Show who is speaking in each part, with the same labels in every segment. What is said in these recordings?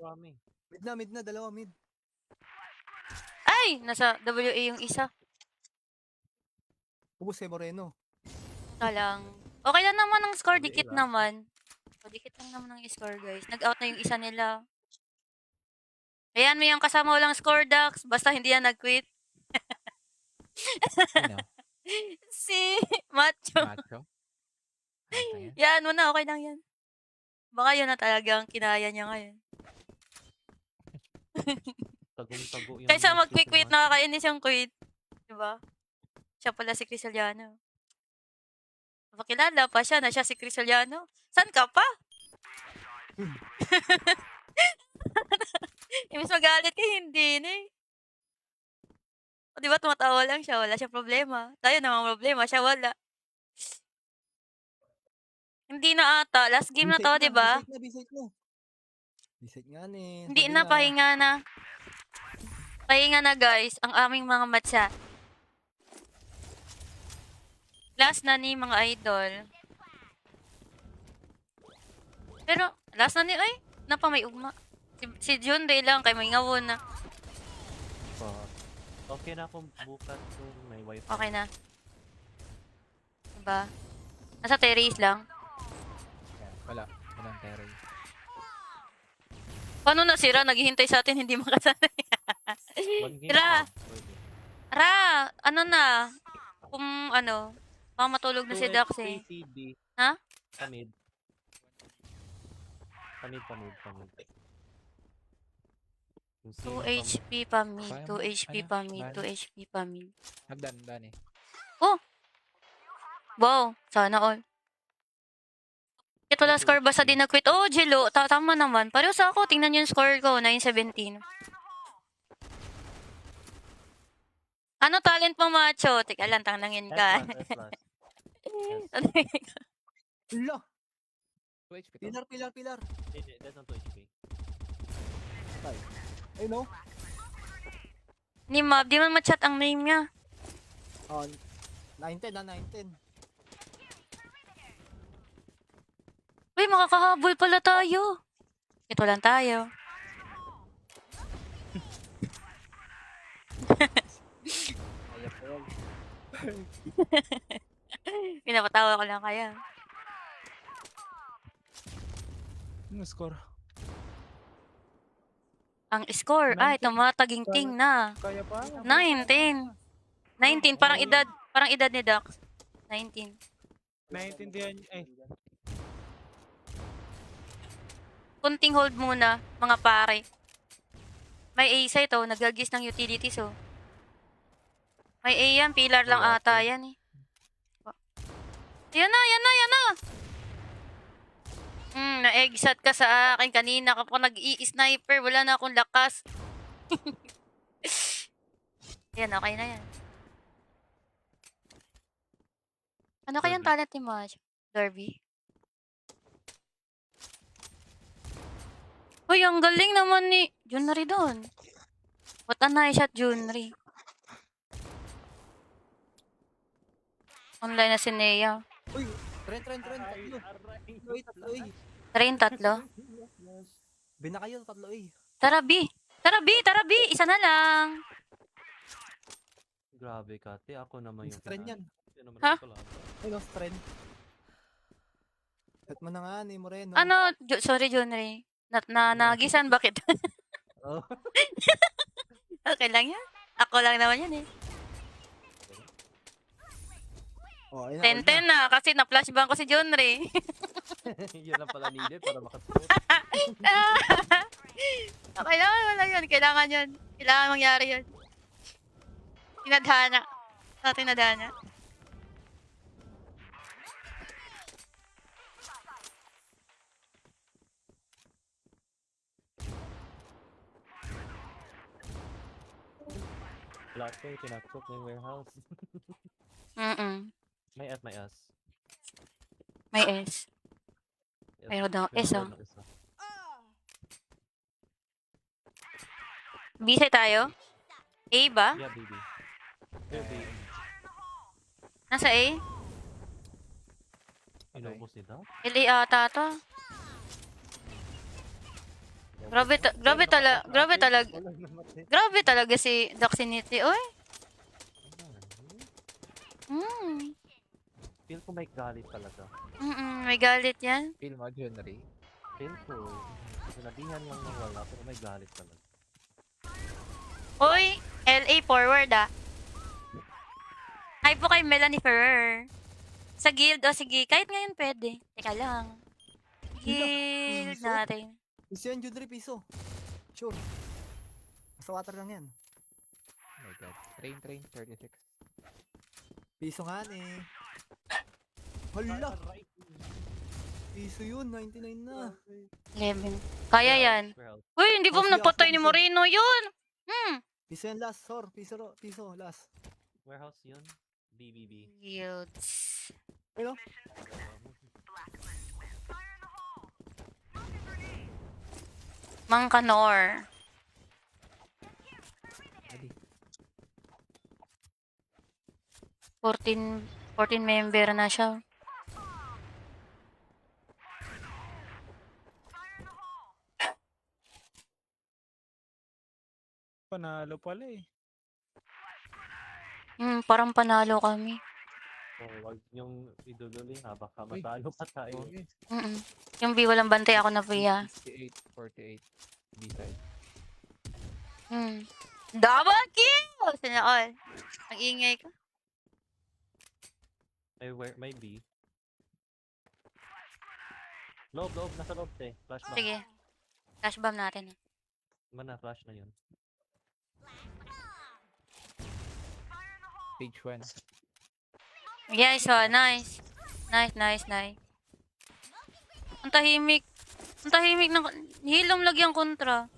Speaker 1: Marami.
Speaker 2: Mid na, dalawa mid.
Speaker 3: Ay! Nasa WA yung isa.
Speaker 2: Ubus kay Moreno.
Speaker 3: Lang. Okay lang naman ang score,
Speaker 1: WA
Speaker 3: dikit
Speaker 1: ba?
Speaker 3: naman. O, dikit lang naman ang score, guys. Nag-out na yung isa nila. Ayan, may yung kasama walang score, Dax. Basta hindi yan nag-quit.
Speaker 4: Sino?
Speaker 3: Si Macho.
Speaker 4: Macho? Ayos lang yan.
Speaker 3: Yan mo na, okay lang yan. Baka yun na talagang kinaya niya ngayon.
Speaker 1: Tagong-tago yung...
Speaker 3: Kaysa
Speaker 1: Macho,
Speaker 3: mag-quit,
Speaker 1: si Macho.
Speaker 3: nakakainis yung quit. Diba? Siya pala si Crisaliano. Pakilala pa siya na siya si Crisaliano. San ka pa? Imbis magalit ka, hindi na eh. O diba tumatawa lang siya, wala siya problema. Tayo namang problema, siya wala. Hindi na ata. Last game na to, diba?
Speaker 2: Bisate nga ni.
Speaker 3: Hindi na, pahinga na. Pahinga na guys, ang aming mga matcha. Last na ni mga idol. Pero, last na ni, ay, napa may ugma. Si Jun Ray lang, kay may ngawon na.
Speaker 1: Okay na akong bukas kung may wifi.
Speaker 3: Okay na. Diba? Nasa terrace lang.
Speaker 4: Yan, wala. Walang terrace.
Speaker 3: Paano na sira? Naghihintay sa atin, hindi makasanay.
Speaker 1: One game
Speaker 3: Tira!
Speaker 1: pa, pwede.
Speaker 3: Ra! Ano na? Kung ano, baka matulog na si
Speaker 1: 2
Speaker 3: Dax
Speaker 1: HP
Speaker 3: eh.
Speaker 1: CB.
Speaker 3: Ha?
Speaker 1: Pamid. Pamid. Yung
Speaker 3: 2
Speaker 1: sino
Speaker 3: HP pa mid,
Speaker 4: Kaya
Speaker 3: 2
Speaker 4: mo?
Speaker 3: HP
Speaker 4: Ano?
Speaker 3: pa mid,
Speaker 4: Ban?
Speaker 3: 2 HP pa mid.
Speaker 4: Nagdan eh.
Speaker 3: Wow, sana all. Bakit wala score basta di nag-quit? Oh, Jilo, tama naman. Pareho sa ako, tingnan yung score ko, 9-17. Ano talent mo, Macho? Teka lang, tangnangin ka.
Speaker 1: S+.
Speaker 2: Ula!
Speaker 4: 2 HP to.
Speaker 2: Pilar.
Speaker 1: Hindi, that's not 2 HP.
Speaker 2: Ay no?
Speaker 3: Ni Mab, di man ma-chat ang name niya.
Speaker 2: Oh, 9-10 na, 9-10.
Speaker 3: Uy, makakahabol pala tayo. Ito lang tayo.
Speaker 2: Ayap ko yan.
Speaker 3: Pinapatawa ko lang kaya.
Speaker 4: Ano score?
Speaker 3: Ang score, ay,
Speaker 4: 19.
Speaker 3: tumataging-ting na.
Speaker 4: Kaya pa?
Speaker 3: 19. 19, parang edad ni Dax. 19.
Speaker 4: Naintindihan eh.
Speaker 3: Kunting hold muna, mga pare. May A sa ito, nagagis ng utilities oh. May A yan, pilar lang ata yan eh. Yan na! Na-exat ka sa akin kanina kapag nag-i-sniper, wala na akong lakas. Yan, okay na yan. Ano kayang talent ni Maj? Derby? Uy, ang galing naman ni Junri doon. What a nice shot, Junri. Online na si Nea.
Speaker 2: Uy, trend. Tatlo. Uy.
Speaker 3: Train tatlo.
Speaker 2: Bina kayo, tatlo eh.
Speaker 3: Tara, B! Isa na lang.
Speaker 1: Grabe, Kate. Ako naman yung
Speaker 2: Trend yan.
Speaker 3: Ha?
Speaker 2: Ay no, trend. Set mo na nga ni Moreno.
Speaker 3: Ano? Sorry, Junri. Nagisan, bakit?
Speaker 1: Oh.
Speaker 3: Okay lang yan. Ako lang naman yan eh.
Speaker 2: Oh, ayun
Speaker 3: 10-10 na kasi na-flashbang ko si Junri.
Speaker 1: Yun lang pala needed para makascore.
Speaker 3: Kailangan wala yun. Kailangan yun. Kailangan mangyari yun. Tinadhana. Tinadhana.
Speaker 1: Lahat ko yung tinaktok ng warehouse. May S.
Speaker 3: May S. Mayroon daw S, oh. Bisay tayo? A ba?
Speaker 1: Yeah, baby. Yeah, baby.
Speaker 3: Nasa A?
Speaker 1: Inubos ni Dax?
Speaker 3: LA ata to. Grabe talaga si Doxinity, oy.
Speaker 1: Feel ko may galit talaga.
Speaker 3: May galit yan.
Speaker 4: Feel mo, Junry.
Speaker 1: Feel ko, sinabihan lang ng wala, pero may galit talaga.
Speaker 3: Oy, LA forward ah. Hi po kay Melanie Ferrer. Sa guild, o sige, kahit ngayon pwede. Teka lang. Guild
Speaker 2: piso?
Speaker 3: natin.
Speaker 2: Piso yan, Judre, piso. Sure. Sa water lang yan.
Speaker 4: Oh my god. Train, 36.
Speaker 2: Piso nga eh. Hala! Piso yun, 99 na.
Speaker 3: 11. Kaya yan.
Speaker 1: Warehouse.
Speaker 3: Uy, hindi po
Speaker 2: Oh, sige,
Speaker 3: napatay ni
Speaker 2: piso.
Speaker 3: Moreno yun.
Speaker 2: Piso yan last, Sor. Piso, last.
Speaker 1: Warehouse yun. BBB.
Speaker 3: Guilds.
Speaker 2: Pero,
Speaker 3: Mangkanor.
Speaker 4: Adi.
Speaker 3: 14 member na siya.
Speaker 4: Panalo pala eh.
Speaker 3: Parang panalo kami.
Speaker 1: So, wag yung idululi ha, baka
Speaker 4: Uy.
Speaker 1: matalo pa tayo.
Speaker 4: Okay.
Speaker 3: Yung B, walang bantay ako na Pia.
Speaker 4: 68, 48. B-side.
Speaker 3: Double kill! Sana all. Ang ingay ko.
Speaker 1: May B. Loob, nasa loob eh. Flash bomb.
Speaker 3: Sige. Flash bomb natin.
Speaker 1: Mana, flash na yun.
Speaker 4: Page 1.
Speaker 3: Yes, oh, nice. Nice. Ang tahimik. Ang tahimik ng... Hilom lagyang kontra.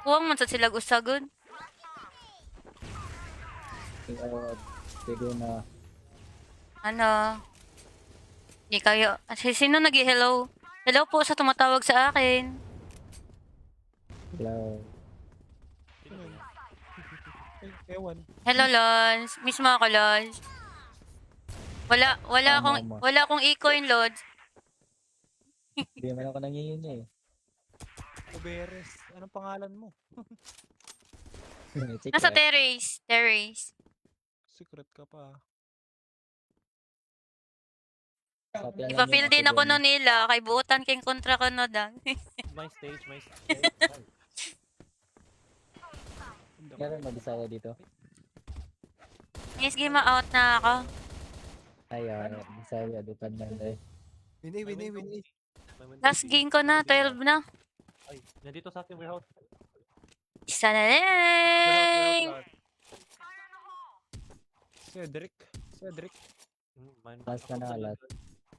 Speaker 3: Huwag man sa sila usagod.
Speaker 5: Sige na.
Speaker 3: Ano? Hindi kayo... Sino nag-hello? Hello po sa tumatawag sa akin.
Speaker 5: Hello.
Speaker 1: Sino ba yan?
Speaker 4: Ewan.
Speaker 3: Hello, Lons. Miss mo ako, Lons.
Speaker 5: Tama.
Speaker 3: Wala akong e-coin, Lods.
Speaker 5: Hindi naman ako nangihingi eh.
Speaker 4: Uberes. Anong pangalan mo?
Speaker 5: Check
Speaker 3: Nasa
Speaker 5: lang.
Speaker 3: terrace.
Speaker 4: Secret ka pa.
Speaker 5: Copy lang
Speaker 3: Ipa-fill
Speaker 5: yun,
Speaker 3: din
Speaker 5: ako
Speaker 3: ako
Speaker 5: dyan.
Speaker 3: no nila. Kay buutan kayong kontra ko no dang.
Speaker 1: My stage.
Speaker 5: Meron mag-isaya dito.
Speaker 3: Yes, game out na ako.
Speaker 5: Ayun, Bisaya, dutan lang eh.
Speaker 2: win
Speaker 1: May
Speaker 2: eh.
Speaker 1: window B. May window
Speaker 3: Last
Speaker 1: B.
Speaker 3: game ko na,
Speaker 1: Bigay
Speaker 3: 12 na.
Speaker 1: Ay, nandito sa ating warehouse.
Speaker 3: Isa na
Speaker 1: Warehouse.
Speaker 4: Cedric.
Speaker 5: Last na last.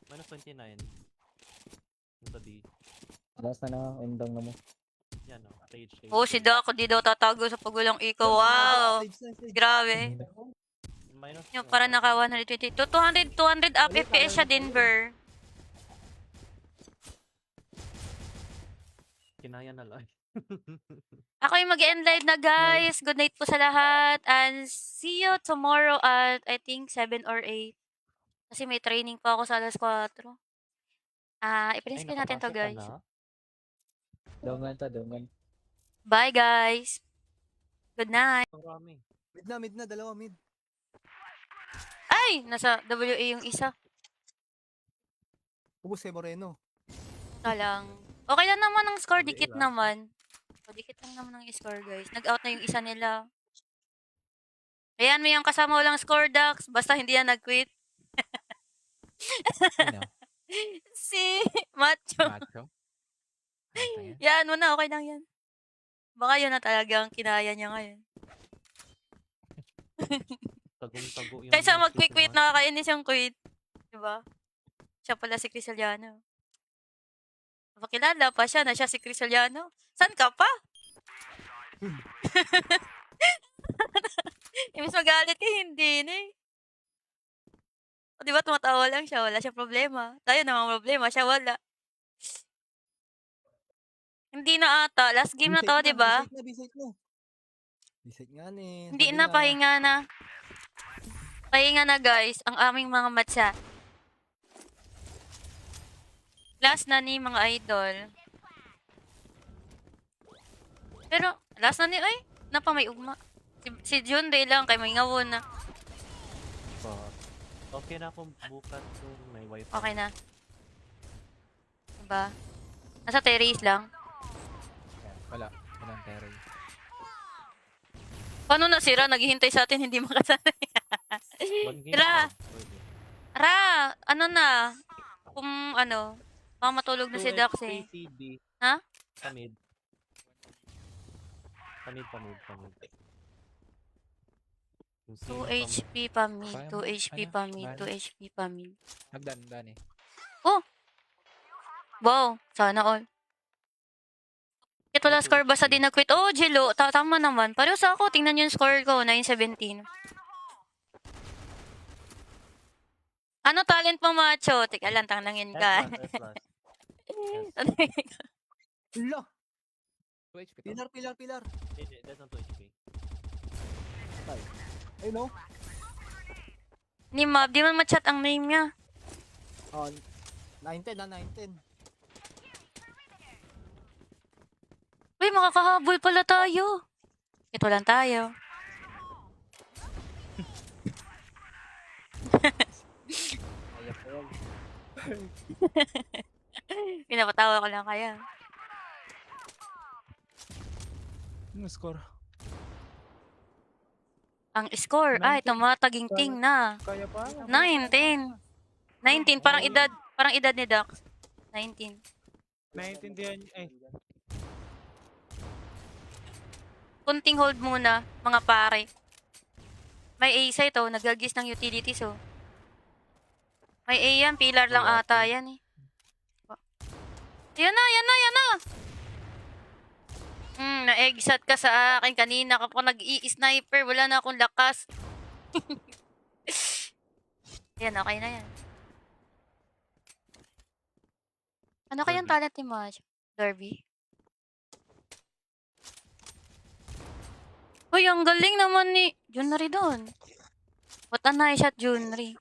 Speaker 1: Minus 29. Yung sa B.
Speaker 5: Last na indang na mo.
Speaker 1: Yan o. Stage.
Speaker 3: Oh, si Doc, di daw tatago sa pagulang ikaw. Wow! Grabe.
Speaker 1: Minus.
Speaker 3: Yung para naka 122. 200 up FPS siya, Denver.
Speaker 1: Kinaya na lang.
Speaker 3: Ako yung mag-end live na, guys. Good night po sa lahat. And see you tomorrow at I think 7 or 8. Kasi may training pa ako sa alas 4. I-print screen natin to, guys.
Speaker 5: Dongan to, dongan.
Speaker 3: Bye, guys. Good night.
Speaker 1: Marami.
Speaker 2: Mid na, dalawa mid.
Speaker 3: Ay! Nasa WA yung isa.
Speaker 2: Ubus kay Moreno.
Speaker 3: Ito lang. Okay lang naman ang score.
Speaker 1: WA
Speaker 3: Dikit
Speaker 1: lang.
Speaker 3: naman. O, dikit lang naman ang score, guys. Nag-out na yung isa nila. Ayan, may yung kasama walang score, Dax. Basta hindi yan nag-quit.
Speaker 4: Ano?
Speaker 3: Si Macho.
Speaker 4: Macho? Ano yan?
Speaker 3: Yan mo na, okay lang yan. Baka yun na talagang kinaya niya ngayon.
Speaker 1: Tagong-tago yung...
Speaker 3: Kaysa
Speaker 1: mga
Speaker 3: mag-quit-quit,
Speaker 1: Macho.
Speaker 3: nakakainis yung quit. Diba? Siya pala si Crisaliano. Pakilala pa siya na siya si Crisaliano. San ka pa? Imbis magalit ka, hindi na eh. O diba tumatawa lang siya, wala siyang problema. Tayo namang problema, siya wala. Hindi na ata. Last game na to, diba?
Speaker 2: Bisite na. Bisite nga ni.
Speaker 3: Hindi na, pahinga na. Pahinga na guys, ang aming mga matcha. Last na ni mga idol. Pero, last na ni, ay, napa may ugma. Si Jun Ray lang, kay may ngawon na.
Speaker 1: Pa. Okay na akong bukas kung may wifi.
Speaker 3: Okay na. Diba? Nasa terrace lang.
Speaker 5: Yan, wala. Walang terror.
Speaker 3: Paano na sira? Naghihintay sa atin, hindi makasanay.
Speaker 1: One game
Speaker 3: Tira!
Speaker 1: pa, pwede.
Speaker 3: Ra! Ano na? Kung ano, baka matulog na si
Speaker 1: 2
Speaker 3: Dax
Speaker 1: HP
Speaker 3: eh.
Speaker 1: CD.
Speaker 3: Ha?
Speaker 1: Pamid. Pamid. Yung
Speaker 3: 2
Speaker 1: sino
Speaker 3: HP pa mid,
Speaker 5: Kaya
Speaker 3: 2
Speaker 5: mo?
Speaker 3: HP
Speaker 5: Ano?
Speaker 3: pa mid,
Speaker 5: Bali?
Speaker 3: 2 HP pa mid.
Speaker 5: Nagdan eh.
Speaker 3: Wow, sana all. Ito wala
Speaker 1: Ito,
Speaker 3: score basta
Speaker 1: HP.
Speaker 3: di nag-quit. Oh, Jilo, tama naman. Pareho sa ako, tingnan yung score ko, 917. Ano talent mo, macho? Teka lang, tangnangin ka.
Speaker 1: S+.
Speaker 2: Hala!
Speaker 5: 2 HP to.
Speaker 2: Pilar.
Speaker 1: Hindi, that's not 2 HP.
Speaker 2: Ay, no?
Speaker 3: Ni Mab, di man ma-chat ang name niya.
Speaker 2: Oh, 910 na, 910.
Speaker 3: Uy, makakahabol pala tayo. Ito lang tayo.
Speaker 5: Kaya ko yan.
Speaker 3: Pinapatawa ko lang kaya.
Speaker 4: Ano score?
Speaker 3: Ang score, ay,
Speaker 4: 19.
Speaker 3: tumataginting na.
Speaker 4: Kaya pa?
Speaker 3: 19. 19, parang edad ni Dax. 19.
Speaker 4: Naiintindihan eh.
Speaker 3: Kunting hold muna, mga pare. May A sa ito, nagagis ng utilities oh. May A yan, pilar lang ata yan eh. Yan na! Na-exat ka sa akin kanina kapag nag-i-sniper, wala na akong lakas. Yan, okay na yan. Ano kayang talent ni Maj? Derby? Uy, ang galing naman ni Junri doon. What a nice shot, Junri.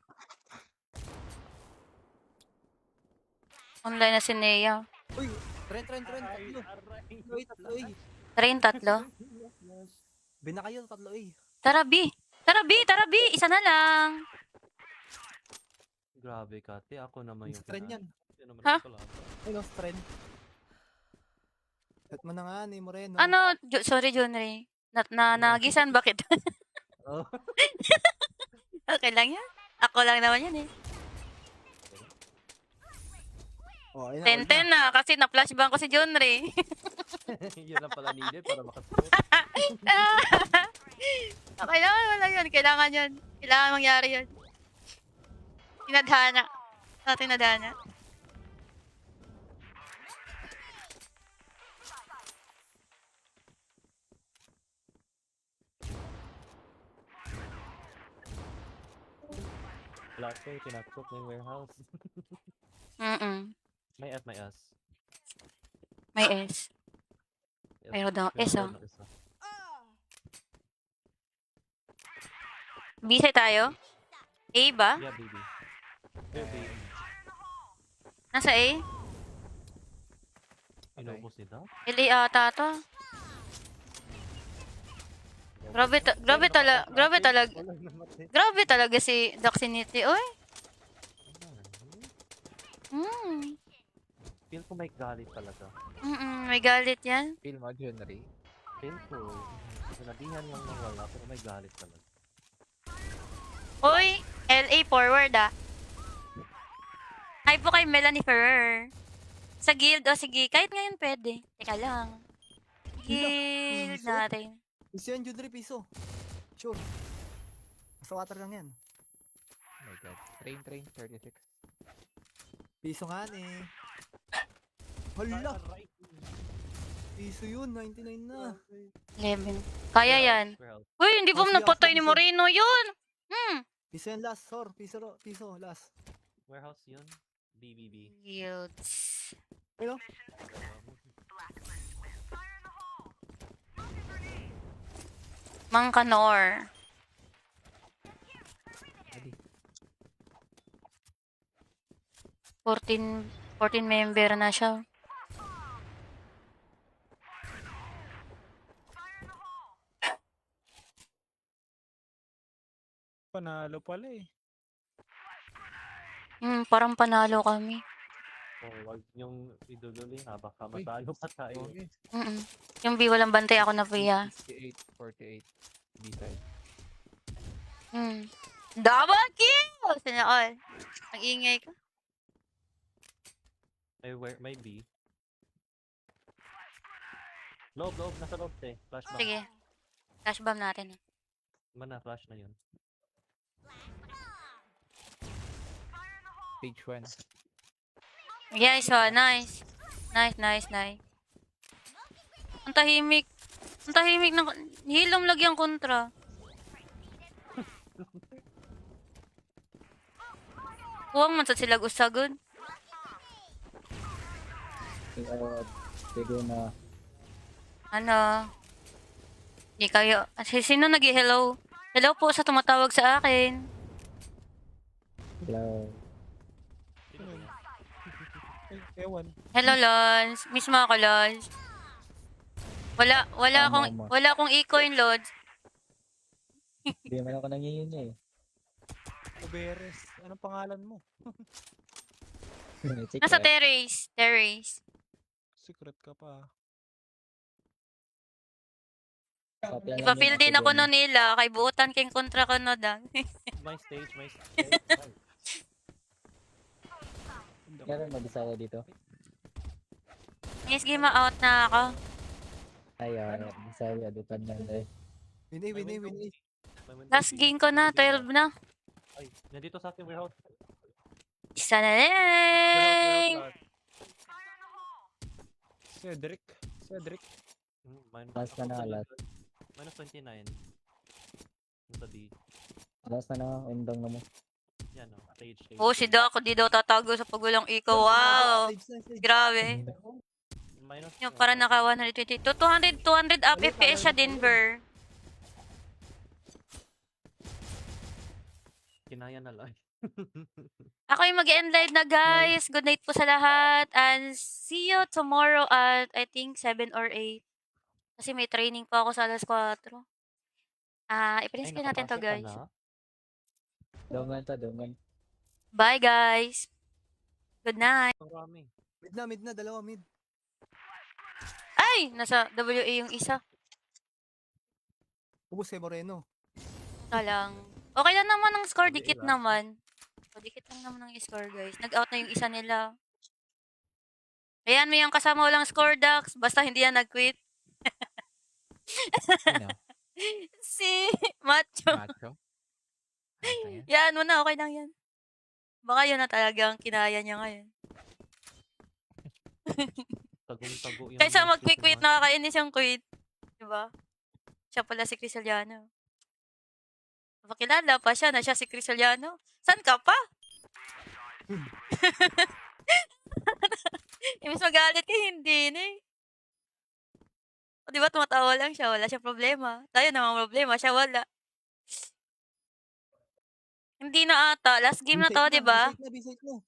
Speaker 3: Online na si Nea.
Speaker 2: Uy, trend. Tatlo. Tatlo, eh.
Speaker 3: Train tatlo.
Speaker 2: Bina kayo, tatlo, eh.
Speaker 3: Tara, B. Isa na lang.
Speaker 1: Grabe ka, te. Ako naman yung
Speaker 2: Trend yan.
Speaker 1: Yan naman
Speaker 3: Ha?
Speaker 1: ang kalaban.
Speaker 2: Ay, no, trend. Set mo na nga, ni Moreno.
Speaker 3: Ano, sorry, Junri. Nagisan, bakit?
Speaker 1: Oh.
Speaker 3: Okay lang yan. Ako lang naman yan eh.
Speaker 2: Oh, ayun
Speaker 3: 10-10 na, kasi na-flashbang ko si Junri.
Speaker 1: Yun lang pala needed para makascore.
Speaker 3: Okay lang, wala yun. Kailangan yun. Kailangan mangyari yun. Tinadhana. Tinadhana.
Speaker 1: Last day, tinakot ng warehouse. May at may as.
Speaker 3: May S.
Speaker 1: Yes.
Speaker 3: Mayroon daw S,
Speaker 1: Pinanood
Speaker 3: oh.
Speaker 1: ng isa.
Speaker 3: Busy tayo? A ba?
Speaker 1: Yeah, baby. Yeah, baby.
Speaker 3: Nasa A?
Speaker 1: Inubos ni Doc?
Speaker 3: LA ata to. Grabe talaga si Doxinity, oy.
Speaker 1: Feel ko may galit talaga.
Speaker 3: May galit yan.
Speaker 5: Feel mo, Junri.
Speaker 1: Feel ko, sinadihan lang ng wala, pero may galit talaga.
Speaker 3: Oy, LA forward ah. Hi po kay Melanie Ferrer. Sa guild, o sige, kahit ngayon pwede. Teka lang. Guild
Speaker 2: piso?
Speaker 3: natin.
Speaker 2: Piso yan, Judre, piso. Sure. Basta water lang yan.
Speaker 5: Oh my god. Train, 36.
Speaker 2: Piso nga, eh. Hala! Piso yun, 99 na.
Speaker 3: 11. Kaya yan.
Speaker 1: Warehouse.
Speaker 3: Uy, hindi pa
Speaker 2: Oh,
Speaker 3: napatay ni
Speaker 2: piso.
Speaker 3: Moreno yun.
Speaker 2: Piso yan last, sor. Piso, last.
Speaker 1: Warehouse yun. BBB.
Speaker 3: Guilds.
Speaker 2: Ayun.
Speaker 3: Mangkanor.
Speaker 5: Adi.
Speaker 3: 14 14 member na siya.
Speaker 4: Panalo pala eh.
Speaker 3: Parang panalo kami.
Speaker 1: Wag yung idululi ha, baka matalo pa tayo.
Speaker 5: Okay.
Speaker 3: Yung B walang bantay ako na Pia.
Speaker 5: 68, 48. B-side.
Speaker 3: Double kill! Sana all. Ang ingay ko.
Speaker 1: May B. Loob, nasa loob eh. Flash bomb.
Speaker 3: Sige. Flash bomb natin.
Speaker 1: Mana, flash na yun.
Speaker 5: Page 1.
Speaker 3: Yes, oh, nice. Nice. Ang tahimik. Ang tahimik ng... Hilom lagyang kontra. Huwag man sa sila usagod.
Speaker 5: Sige na.
Speaker 3: Ano? Di kayo... Sino nag-hello? Hello po sa tumatawag sa akin.
Speaker 5: Hello.
Speaker 1: Sino ba yan?
Speaker 4: Ewan.
Speaker 3: Hello, Lons. Miss mo ako, Lons. Wala
Speaker 5: Tama,
Speaker 3: akong
Speaker 5: ma.
Speaker 3: wala akong e-coin, Lods.
Speaker 5: Hindi man ako nangyayun eh.
Speaker 4: Uberes. Anong pangalan mo?
Speaker 3: Nasa terrace. Terrace.
Speaker 4: Secret ka pa.
Speaker 3: Ipa-fill din ako no nila. Kay buutan king kontra ko no dang.
Speaker 1: May stage. Ay,
Speaker 5: Meron mag-isaya dito.
Speaker 3: Yes, game out na ako.
Speaker 5: Ayun, Bisaya, dutan na eh.
Speaker 2: Winay.
Speaker 1: may window.
Speaker 3: Last game ko na. 12 na.
Speaker 1: Ay, nandito sa akin warehouse.
Speaker 3: Isa na
Speaker 1: Warehouse.
Speaker 4: Cedric.
Speaker 5: Last na alas.
Speaker 1: Minus 29. Nasa B.
Speaker 5: Last na undang na mo.
Speaker 1: Yan o, stage.
Speaker 3: Oh, si Doc. Di daw tatago sa pagulang ikaw. Wow.
Speaker 2: Stage.
Speaker 3: Grabe.
Speaker 1: Minus,
Speaker 3: Yung para naka 120. 200 up FPS siya, Denver.
Speaker 1: kinaya na lang.
Speaker 3: Ako yung mag-end live na, guys. Good night po sa lahat. And see you tomorrow at I think 7 or 8. Kasi may training pa ako sa alas 4. I-print screen natin to, guys.
Speaker 5: Dongan.
Speaker 3: Bye, guys. Good night.
Speaker 1: Marami.
Speaker 2: Mid na, dalawa mid.
Speaker 3: Ay! Nasa WA yung isa.
Speaker 2: Ubus kay Moreno.
Speaker 3: Lang. Okay lang naman ang score.
Speaker 1: WA
Speaker 3: Dikit
Speaker 1: lang.
Speaker 3: naman. O, dikit lang naman ang score, guys. Nag-out na yung isa nila. Ayan, may yung kasama walang score, Dax. Basta hindi yan nag-quit.
Speaker 5: Sino?
Speaker 3: Si Macho.
Speaker 5: Macho? Ano yan?
Speaker 3: Yan mo na, okay lang yan. Baka yun na talagang kinaya niya ngayon.
Speaker 1: Tagong-tago yung...
Speaker 3: Kaysa
Speaker 1: shoot
Speaker 3: mag-quit,
Speaker 1: ni Mark.
Speaker 3: nakakainis yung quit. Diba? Siya pala si Crisaliano. Pakilala pa siya na siya si Crisaliano. San ka pa? Imbis magalit ka, hindi na eh. O diba tumatawa lang siya, wala siya problema. Tayo naman problema, siya wala. Hindi na ata. Last game na to, diba?
Speaker 2: Bisite na.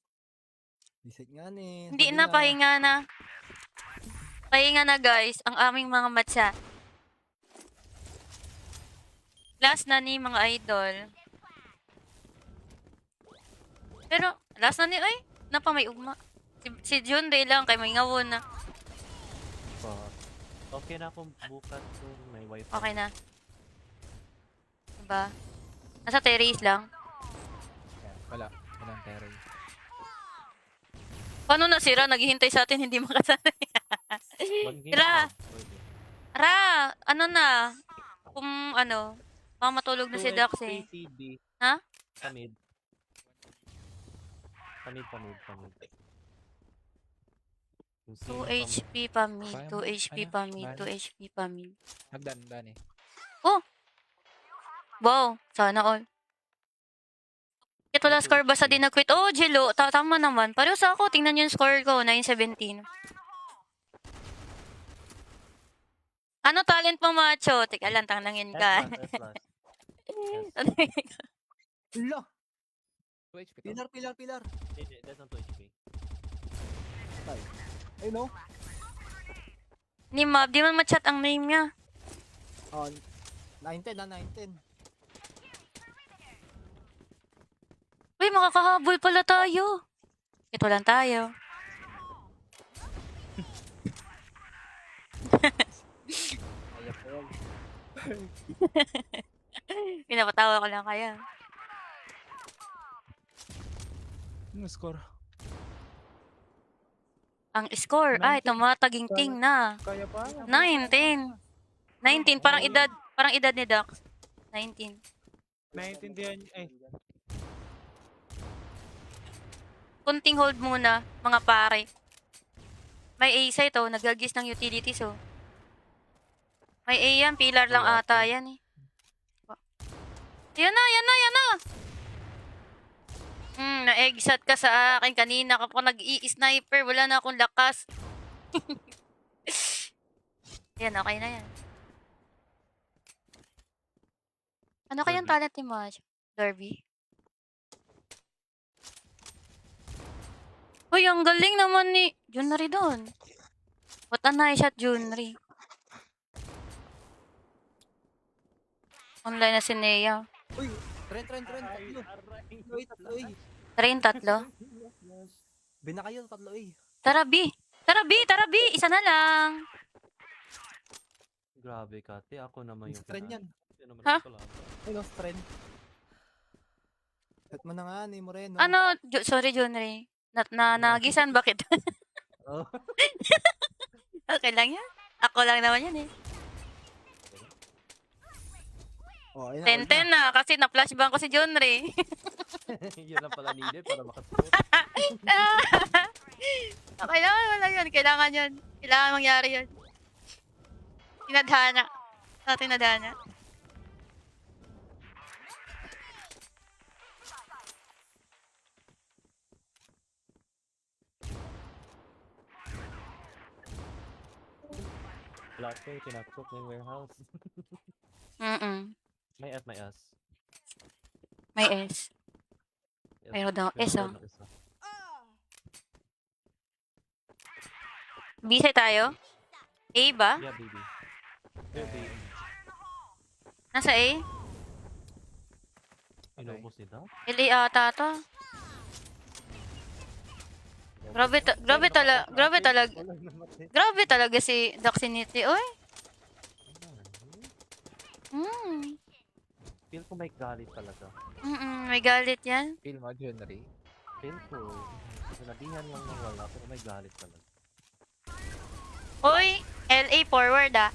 Speaker 2: Bisite nga ni.
Speaker 3: Hindi na, pahinga na. Pahinga na, guys, ang aming mga matcha. Last na ni mga idol. Pero, last na ni, ay, napa may ugma. Si Jun Day lang, kay may ngawon na.
Speaker 1: Okay na kung bukas kung may wifi.
Speaker 3: Okay na. Diba? Nasa terrace lang.
Speaker 5: Wala. Walang terrace.
Speaker 3: Paano na sira? Naghihintay sa atin, hindi makasanay.
Speaker 1: One game
Speaker 3: Tira.
Speaker 1: pa, pwede.
Speaker 3: Ra, ano na? Kung ano, baka matulog na si
Speaker 1: 2
Speaker 3: Dax
Speaker 1: HP
Speaker 3: eh.
Speaker 1: CB.
Speaker 3: Ha?
Speaker 1: Pamid. Yung
Speaker 3: 2
Speaker 1: sino
Speaker 3: HP pa mid,
Speaker 5: Kaya
Speaker 3: 2
Speaker 5: mo?
Speaker 3: HP
Speaker 5: Ano?
Speaker 3: pa mid,
Speaker 5: Ano?
Speaker 3: 2 HP pa mid.
Speaker 5: Nagdan eh.
Speaker 3: Wow, sana all. Ito wala score basta di nag-quit. Oh, Jilo, tama naman. Pareho sa ako, tingnan yung score ko, 9-17. Ano talent mo, Macho? Teka lang, tanangin ka.
Speaker 1: S+.
Speaker 2: Ula!
Speaker 5: 2 HP to.
Speaker 2: Pilar.
Speaker 1: Hindi, that's not 2 HP.
Speaker 2: patay. Ay no?
Speaker 3: Ni Mab, di man ma-chat ang name niya.
Speaker 2: Oh, 9-10 na 9-10.
Speaker 3: Uy, makakahabol pala tayo. Ito lang tayo.
Speaker 5: Kaya po yan.
Speaker 3: Pinapatawa ko lang kaya.
Speaker 4: Ano score?
Speaker 3: Ang score, ay,
Speaker 4: 19.
Speaker 3: tumataginting na.
Speaker 4: Kaya pa?
Speaker 3: 19. 19, parang edad ni Dax. 19.
Speaker 4: Naiintindihan niyo. Eh,
Speaker 3: Kunting hold muna, mga pare. May A sa ito, nagagis ng utilities, oh. May A yan, pillar lang ata yan, eh. Yan na, yan na, yan na! Na-exit ka sa akin kanina kapag nag-i-sniper, wala na akong lakas. Yan, okay na yan. Ano kayang talent ni Maj? Derby? Uy, ang galing naman ni Junri doon. What a nice shot, Junri. Online na si Nea.
Speaker 2: Uy, trend. Tatlo. Uy, tatlo eh.
Speaker 3: Train tatlo.
Speaker 2: Bina kayo, tatlo eh.
Speaker 3: Tara, B. Tara, B. Tara, B. Isa na lang.
Speaker 1: Grabe ka, te. Ako naman yung
Speaker 2: Trend yan.
Speaker 1: Yan naman
Speaker 3: Ha?
Speaker 1: ang kalaban.
Speaker 2: Ay no, trend. Set mo na nga ni Moreno.
Speaker 3: Ano? Sorry, Junri. Nagisan, bakit?
Speaker 1: Oh.
Speaker 3: Okay lang yan. Ako lang naman yan eh.
Speaker 2: Oh, ayun
Speaker 3: 10-10 na kasi na-flashbang ko si Junri.
Speaker 1: Yan lang pala needed para makasunod.
Speaker 3: Okay lang, wala yun. Kailangan yun. Kailangan mangyari yun. Tinadhana. Tinadhana.
Speaker 1: Last day, pinaktok ng warehouse. May F, may S.
Speaker 3: May S.
Speaker 1: Yes.
Speaker 3: Pero daw, S oh.
Speaker 1: ng isa.
Speaker 3: Busy tayo? A ba?
Speaker 1: Yeah, baby. Yeah, baby.
Speaker 3: Nasa A?
Speaker 1: Inubos nila?
Speaker 3: LA ata to. Grabe talaga si Doxinity, oy.
Speaker 1: Feel ko may galit talaga.
Speaker 3: May galit yan.
Speaker 5: Feel mo, Junri.
Speaker 1: Feel ko, sinabihan lang ng wala, pero may galit talaga.
Speaker 3: Oy, LA forward ah.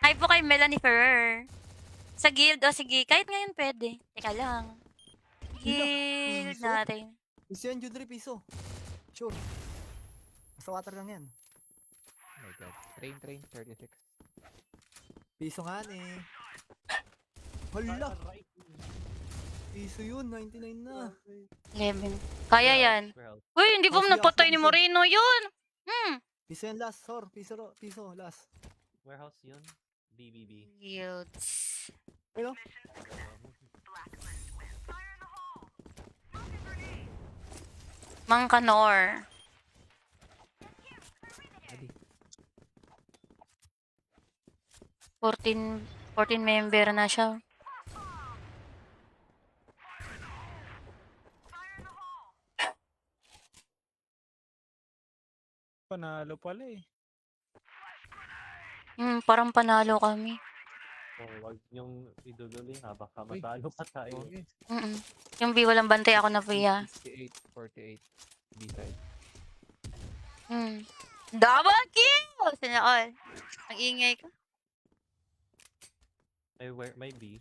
Speaker 3: Hi po kay Melanie Ferrer. Sa guild, sige, kahit ngayon pwede. Teka lang. Guild
Speaker 2: piso?
Speaker 3: natin.
Speaker 2: Piso yan, Judri, piso. Sure. Basta water lang yan.
Speaker 5: Oh my god. Train, 36.
Speaker 2: Piso nga eh. Hala! Piso yun, 99 na.
Speaker 3: 11. Kaya yan.
Speaker 1: Warehouse.
Speaker 3: Uy, hindi pa
Speaker 2: Oh, sige,
Speaker 3: napatay ni
Speaker 2: sige.
Speaker 3: Moreno yun.
Speaker 2: Piso yan last, sor. Piso, last.
Speaker 1: Warehouse yun. BBB.
Speaker 3: Guilds.
Speaker 2: Ayun.
Speaker 3: Mangkanor.
Speaker 5: Adi.
Speaker 3: 14 member na siya.
Speaker 4: panalo pala eh.
Speaker 3: Parang panalo kami.
Speaker 1: So, wag niyong iduduli ha. Baka matalo pa tayo.
Speaker 5: Okay.
Speaker 3: Yung B walang bantay ako na Pia.
Speaker 5: 68, 48. B-side.
Speaker 3: Double kill! Sana all. Ang ingay ko.
Speaker 1: May B.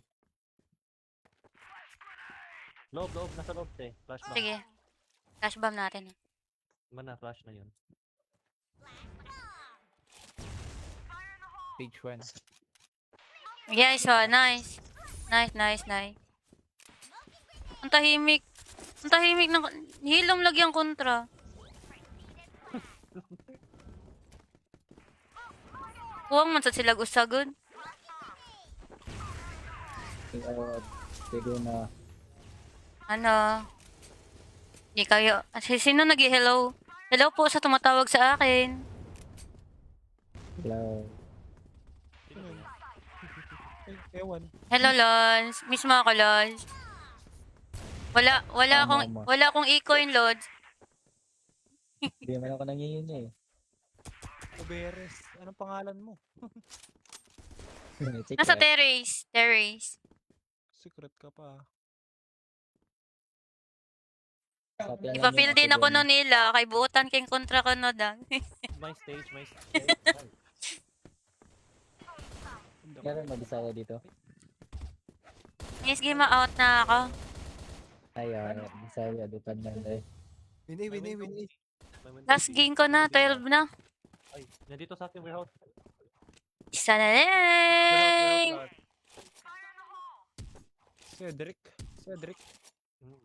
Speaker 1: Loob. Nasa loob eh. Flash bomb.
Speaker 3: Sige. Flash bomb natin.
Speaker 1: Mana, flash na yun.
Speaker 5: Stage 1.
Speaker 3: Yes, so nice. Nice. Ang tahimik. Ang tahimik ng hilom lagyang kontra. Huwag man sa sila usagod.
Speaker 5: Sige na.
Speaker 3: Ano? Di kayo. Sino nag-hello? Hello po sa tumatawag sa akin.
Speaker 5: Hello.
Speaker 1: Sino ba yan?
Speaker 4: Ewan.
Speaker 3: Hello, Lons. Miss mo ako, Lons.
Speaker 5: Tama mo.
Speaker 3: Wala akong e-coin, Lods.
Speaker 5: Hindi naman ako nangihingi eh.
Speaker 4: Uberes. Anong pangalan mo?
Speaker 5: Secret.
Speaker 3: Nasa terrace. Terrace.
Speaker 4: Secret ka pa.
Speaker 5: Sapyan lang
Speaker 3: Ipa-fill
Speaker 5: yun
Speaker 3: din ako
Speaker 5: ako dun.
Speaker 3: no nila. Kay buutan kayong kontra ko no dang.
Speaker 1: My stage, my stage.
Speaker 5: Meron mag-isaya dito.
Speaker 3: Miss, game out na ako.
Speaker 5: Ayun, Bisaya, dutan lang eh.
Speaker 2: Winay, winay, winay.
Speaker 3: Last game ko na. 12 na.
Speaker 1: Ay, nandito sa akin warehouse.
Speaker 3: Isa na
Speaker 1: Warehouse,
Speaker 3: lang.
Speaker 4: Cedric. Cedric.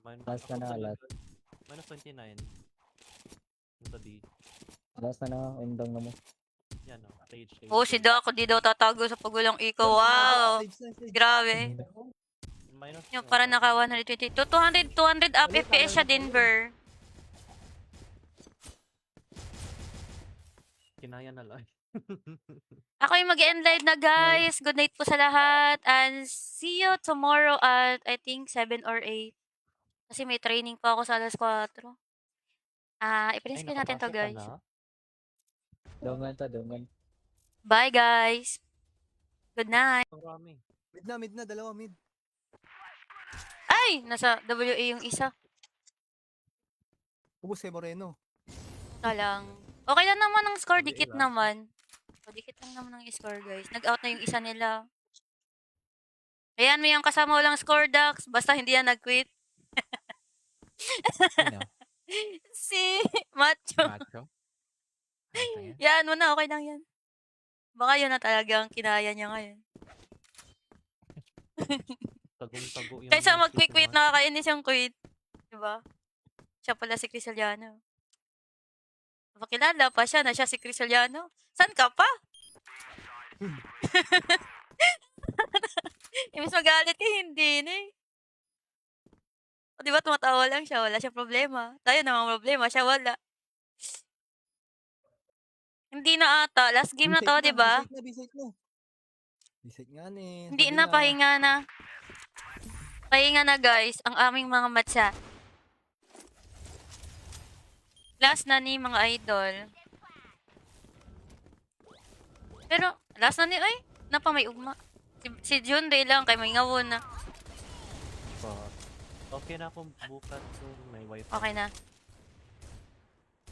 Speaker 5: Last na na, last.
Speaker 1: Minus 29. Nasa D.
Speaker 5: Last na na, indong na mo.
Speaker 1: Yan o, stage.
Speaker 3: Oh, si Doc. Di daw tatago sa pagulang iko. Wow.
Speaker 2: Stage na, stage.
Speaker 3: Grabe.
Speaker 1: Minus.
Speaker 3: Yung para naka 122. 200 up FPS siya, Denver.
Speaker 1: Kinaya na lang.
Speaker 3: Ako yung mag-end live na, guys. Good night po sa lahat. And see you tomorrow at I think 7 or 8. Kasi may training pa ako sa alas 4. I-print screen natin to, guys.
Speaker 5: Dongan to, dongan.
Speaker 3: Bye, guys. Good night.
Speaker 1: Marami.
Speaker 2: Mid na, dalawa mid.
Speaker 3: Ay! Nasa WA yung isa.
Speaker 2: Ubus kay Moreno.
Speaker 3: Ito lang. Okay lang naman ang score.
Speaker 1: WA
Speaker 3: Dikit
Speaker 1: lang.
Speaker 3: naman. O, dikit lang naman ang score, guys. Nag-out na yung isa nila. Ayan, may yung kasama walang score, Dax. Basta hindi yan nag-quit.
Speaker 6: Sino?
Speaker 3: Si Macho.
Speaker 6: Macho? Okay.
Speaker 3: Yan mo na, okay lang yan. Baka yun na talaga ang kinaya niya ngayon.
Speaker 1: Tagong-tago yung
Speaker 3: Kaysa
Speaker 1: music
Speaker 3: mag-quit,
Speaker 1: naman.
Speaker 3: nakakainis yung quit. Diba? Siya pala si Crisaliano. Pakilala pa siya na siya si Crisaliano. San ka pa? Imbis magalit ka, hindi na eh. O diba tumatawa lang siya, wala siya problema. Tayo naman problema, siya wala. Hindi na ata. Last game na to, diba?
Speaker 2: Bisite na. Bisite nga ni.
Speaker 3: Hindi
Speaker 2: Sabi
Speaker 3: na, pahinga na. Pahinga na, guys, ang aming mga matcha. Last na ni mga idol. Pero, last na ni, ay, napa may ugma. Si Jun Day lang, kay may ngawon na.
Speaker 1: But, okay na akong bukas kung may wifi.
Speaker 3: Okay na.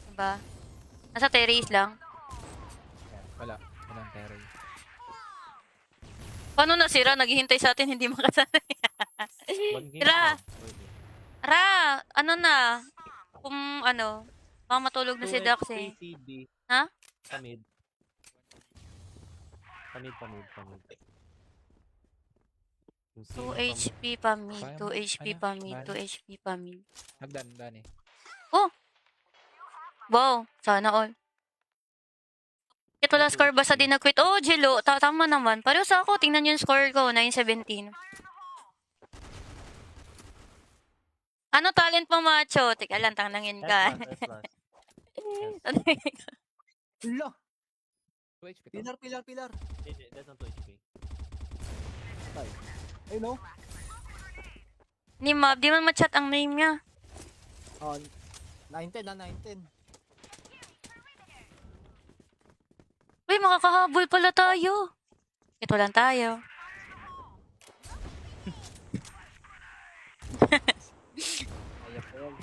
Speaker 3: Diba? Nasa terrace lang.
Speaker 6: Wala. Walang terry.
Speaker 3: Paano nasira? Naghihintay sa atin, hindi makasanay.
Speaker 1: One game
Speaker 3: Tira!
Speaker 1: pa, pwede.
Speaker 3: Ra, ano na? Kung ano, baka matulog na si
Speaker 1: 2
Speaker 3: Dax
Speaker 1: HP
Speaker 3: eh.
Speaker 1: CD.
Speaker 3: Ha?
Speaker 1: Pamid. Pamid. Yung
Speaker 3: 2
Speaker 1: sino
Speaker 3: HP pa mid,
Speaker 6: Kaya
Speaker 3: 2
Speaker 6: mo?
Speaker 3: HP
Speaker 6: Ano?
Speaker 3: pa mid,
Speaker 6: Ano?
Speaker 3: 2 HP pa mid.
Speaker 6: Nagdan eh.
Speaker 3: Wow, sana all. Ito wala score basta di nag-quit. Oh, Jilo, tama naman. Pareho sa ako, tingnan niyo yung score ko, 917. Ano talent mo, Macho? Teka lang, tanangin ka.
Speaker 1: S+.
Speaker 2: Ula!
Speaker 6: 2 HP to.
Speaker 2: Pilar.
Speaker 1: Hindi, that's not 2 HP.
Speaker 2: Ayun no?
Speaker 3: Ni Mab, di man ma-chat ang name niya.
Speaker 2: Oh, 9-10 na, 9-10.
Speaker 3: Uy, makakahabol pala tayo. Ito lang tayo.
Speaker 5: Ayak ko yan.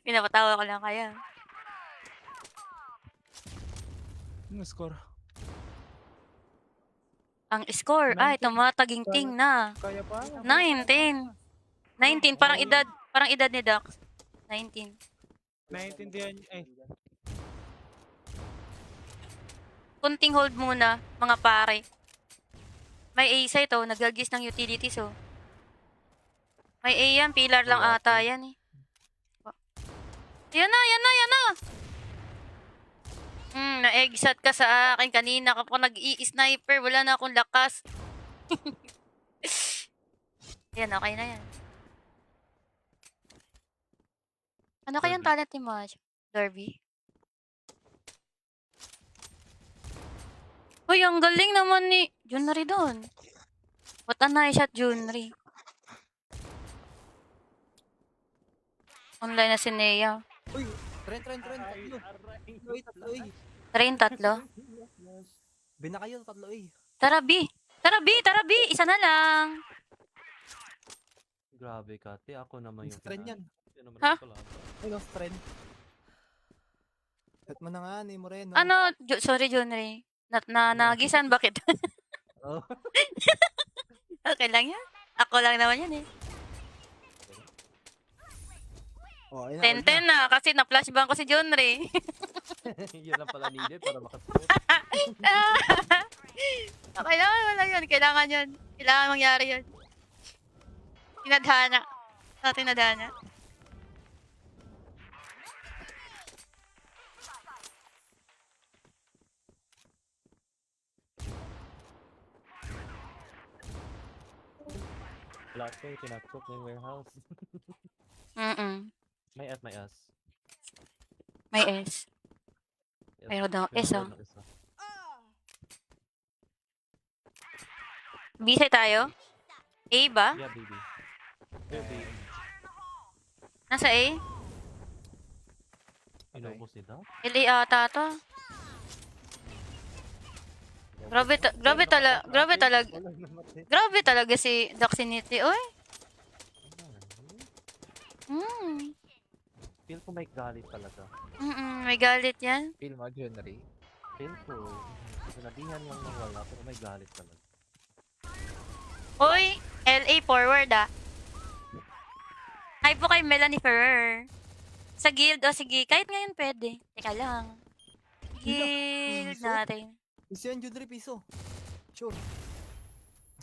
Speaker 3: Pinapatawa ko lang kaya.
Speaker 4: Ano score?
Speaker 3: Ang score, ay,
Speaker 4: 19.
Speaker 3: tumataginting na.
Speaker 4: Kaya pa?
Speaker 3: 19. 19, parang edad ni Dax. 19.
Speaker 4: Naiintindihan niyo. Ay,
Speaker 3: Kunting hold muna, mga pare. May A sa ito, nagagis ng utilities oh. May A yan, pillar lang ata yan eh. Yan na! Na-exat ka sa akin kanina kapag nag-i-sniper, wala na akong lakas. Yan, okay na yan. Ano kayang
Speaker 1: Derby.
Speaker 3: talent ni Maj? Derby? Uy, ang galing naman ni Junri doon. What a nice shot, Junri. Online na si Nea.
Speaker 2: Uy, trend, tatlo. Uy, tatlo, uy.
Speaker 3: Train tatlo.
Speaker 2: Bina kayo, tatlo, uy.
Speaker 3: Tara, B. Tara, B. Tara, B. Isa na lang.
Speaker 1: Grabe ka, te. Ako naman yung
Speaker 2: Strand yan.
Speaker 1: Yan naman
Speaker 3: Ha?
Speaker 1: ako lang.
Speaker 2: Ay, no, strand. Set mo na nga ni Moreno.
Speaker 3: Ano? Sorry, Junri. Nagisan, bakit?
Speaker 1: Oh.
Speaker 3: Okay lang yan. Ako lang naman yan eh.
Speaker 2: Oh, ayun na,
Speaker 3: 10-10 na kasi na-flashbang ko si Junri.
Speaker 1: Yun lang pala needed para makasuot.
Speaker 3: Okay lang, wala yun. Kailangan yun. Kailangan mangyari yun. Tinadhana. Sa tinadhana.
Speaker 1: Last day, pinaktok na yung warehouse. May at may as.
Speaker 3: May S.
Speaker 1: Yes.
Speaker 3: Pero daw,
Speaker 1: Pero
Speaker 3: S oh.
Speaker 1: meron isa.
Speaker 3: Bisay tayo? A ba?
Speaker 1: Yeah, baby. Baby.
Speaker 3: Nasa A?
Speaker 1: Inubos nila?
Speaker 3: LA ata to. Grabe talaga si Doxinity. Oy.
Speaker 1: Feel ko may galit talaga.
Speaker 3: May galit yan.
Speaker 6: Feel mo, Junri.
Speaker 1: Feel ko, sinabihan lang ng wala, pero may galit talaga.
Speaker 3: Oy, LA forward ah. Hi po kay Melanie Ferrer. Sa guild, o sige, kahit ngayon pwede. Teka lang. Guild
Speaker 2: piso?
Speaker 3: natin.
Speaker 2: Piso yan, Judri, piso. Sure.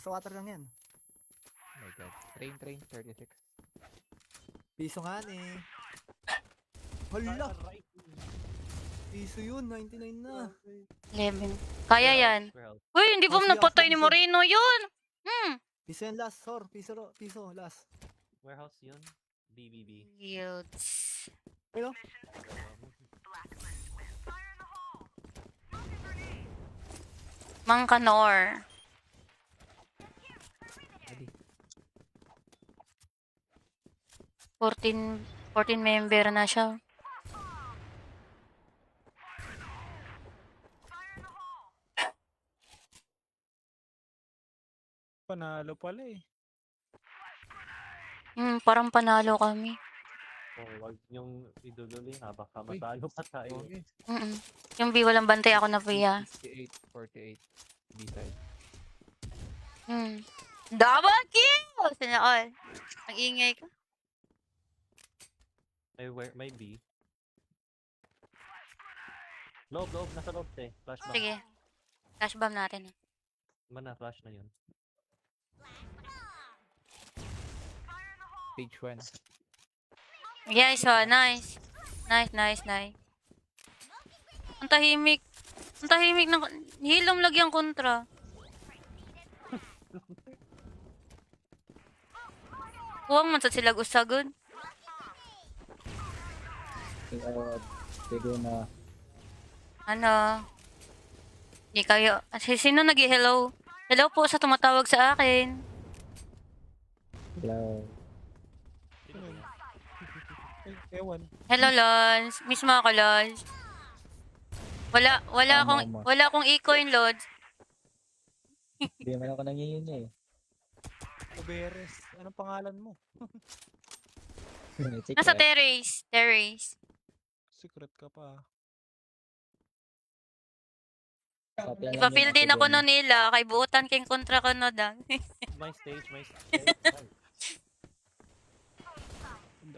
Speaker 2: Sa water lang yan.
Speaker 6: Oh my god. Train, 36.
Speaker 2: Piso nga ni. Hala! Piso yun, 99 na.
Speaker 3: 11. Kaya yan.
Speaker 1: Warehouse.
Speaker 3: Uy, hindi po
Speaker 2: Oh, siya,
Speaker 3: napatay ni
Speaker 2: piso.
Speaker 3: Moreno yun.
Speaker 2: Piso yan last, sor. Piso, last.
Speaker 1: Warehouse yun. BBB.
Speaker 3: Guilds.
Speaker 2: Ayun.
Speaker 3: Mangkanor.
Speaker 6: Adi.
Speaker 3: 14 member na siya.
Speaker 4: Panalo pala eh.
Speaker 3: Parang panalo kami.
Speaker 1: Oh, wag yung idululi ha, baka matalo pa tayo.
Speaker 6: Okay.
Speaker 3: Yung B walang bantay ako na Pia.
Speaker 6: 68, 48. B-side.
Speaker 3: Double kill! Sana all. Ang ingay ko.
Speaker 1: May B. Loob, nasa loob te. Flash bomb.
Speaker 3: Sige. Flash bomb natin.
Speaker 1: Mana, flash na yun.
Speaker 6: Stage 1.
Speaker 3: Yes, oh, nice. Nice. Ang tahimik. Ang tahimik ng... Hilom lagi ang kontra. Huwag man sa sila usagod.
Speaker 5: Sige na.
Speaker 3: Ano? Di kayo... Sino nag-hello? Hello po sa tumatawag sa akin.
Speaker 5: Hello.
Speaker 1: Sino ba yan?
Speaker 4: Ewan.
Speaker 3: Hello, Lons. Miss mo ako, Lons. Wala akong e-coin, Lods.
Speaker 5: Hindi man ako nangihingi eh.
Speaker 4: Uberes. Anong pangalan mo?
Speaker 5: Secret.
Speaker 3: Nasa terrace.
Speaker 4: Secret ka pa.
Speaker 5: Copy lang
Speaker 3: Ipa-fill
Speaker 5: yun,
Speaker 3: din
Speaker 5: sige
Speaker 3: ako
Speaker 5: na.
Speaker 3: nun nila. Kay buutan king kontra ko no dang.
Speaker 1: May stage.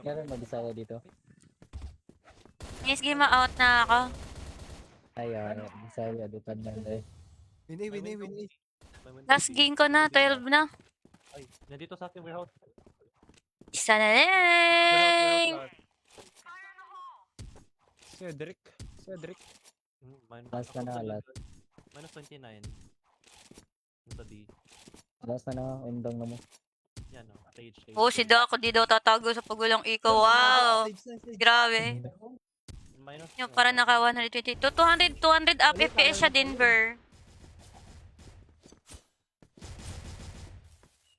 Speaker 5: Meron mag-isaya dito.
Speaker 3: Yes, game out na ako.
Speaker 5: Ayun, Bisaya, dutan lang eh.
Speaker 2: Win.
Speaker 3: Last game ko na. 12 na.
Speaker 1: Ay, nandito sa akin warehouse.
Speaker 3: Isa na
Speaker 1: Warehouse.
Speaker 4: Cedric.
Speaker 5: Last na na, last.
Speaker 1: Minus 29. Nasa D.
Speaker 5: Last na na, undang na mo.
Speaker 1: Yan o, stage, stage.
Speaker 3: Oh, si Doc, di daw tatago sa pagulang ikaw. Wow! Grabe.
Speaker 1: Minus,
Speaker 3: Yung para naka 120. 200 up FPS siya, Denver.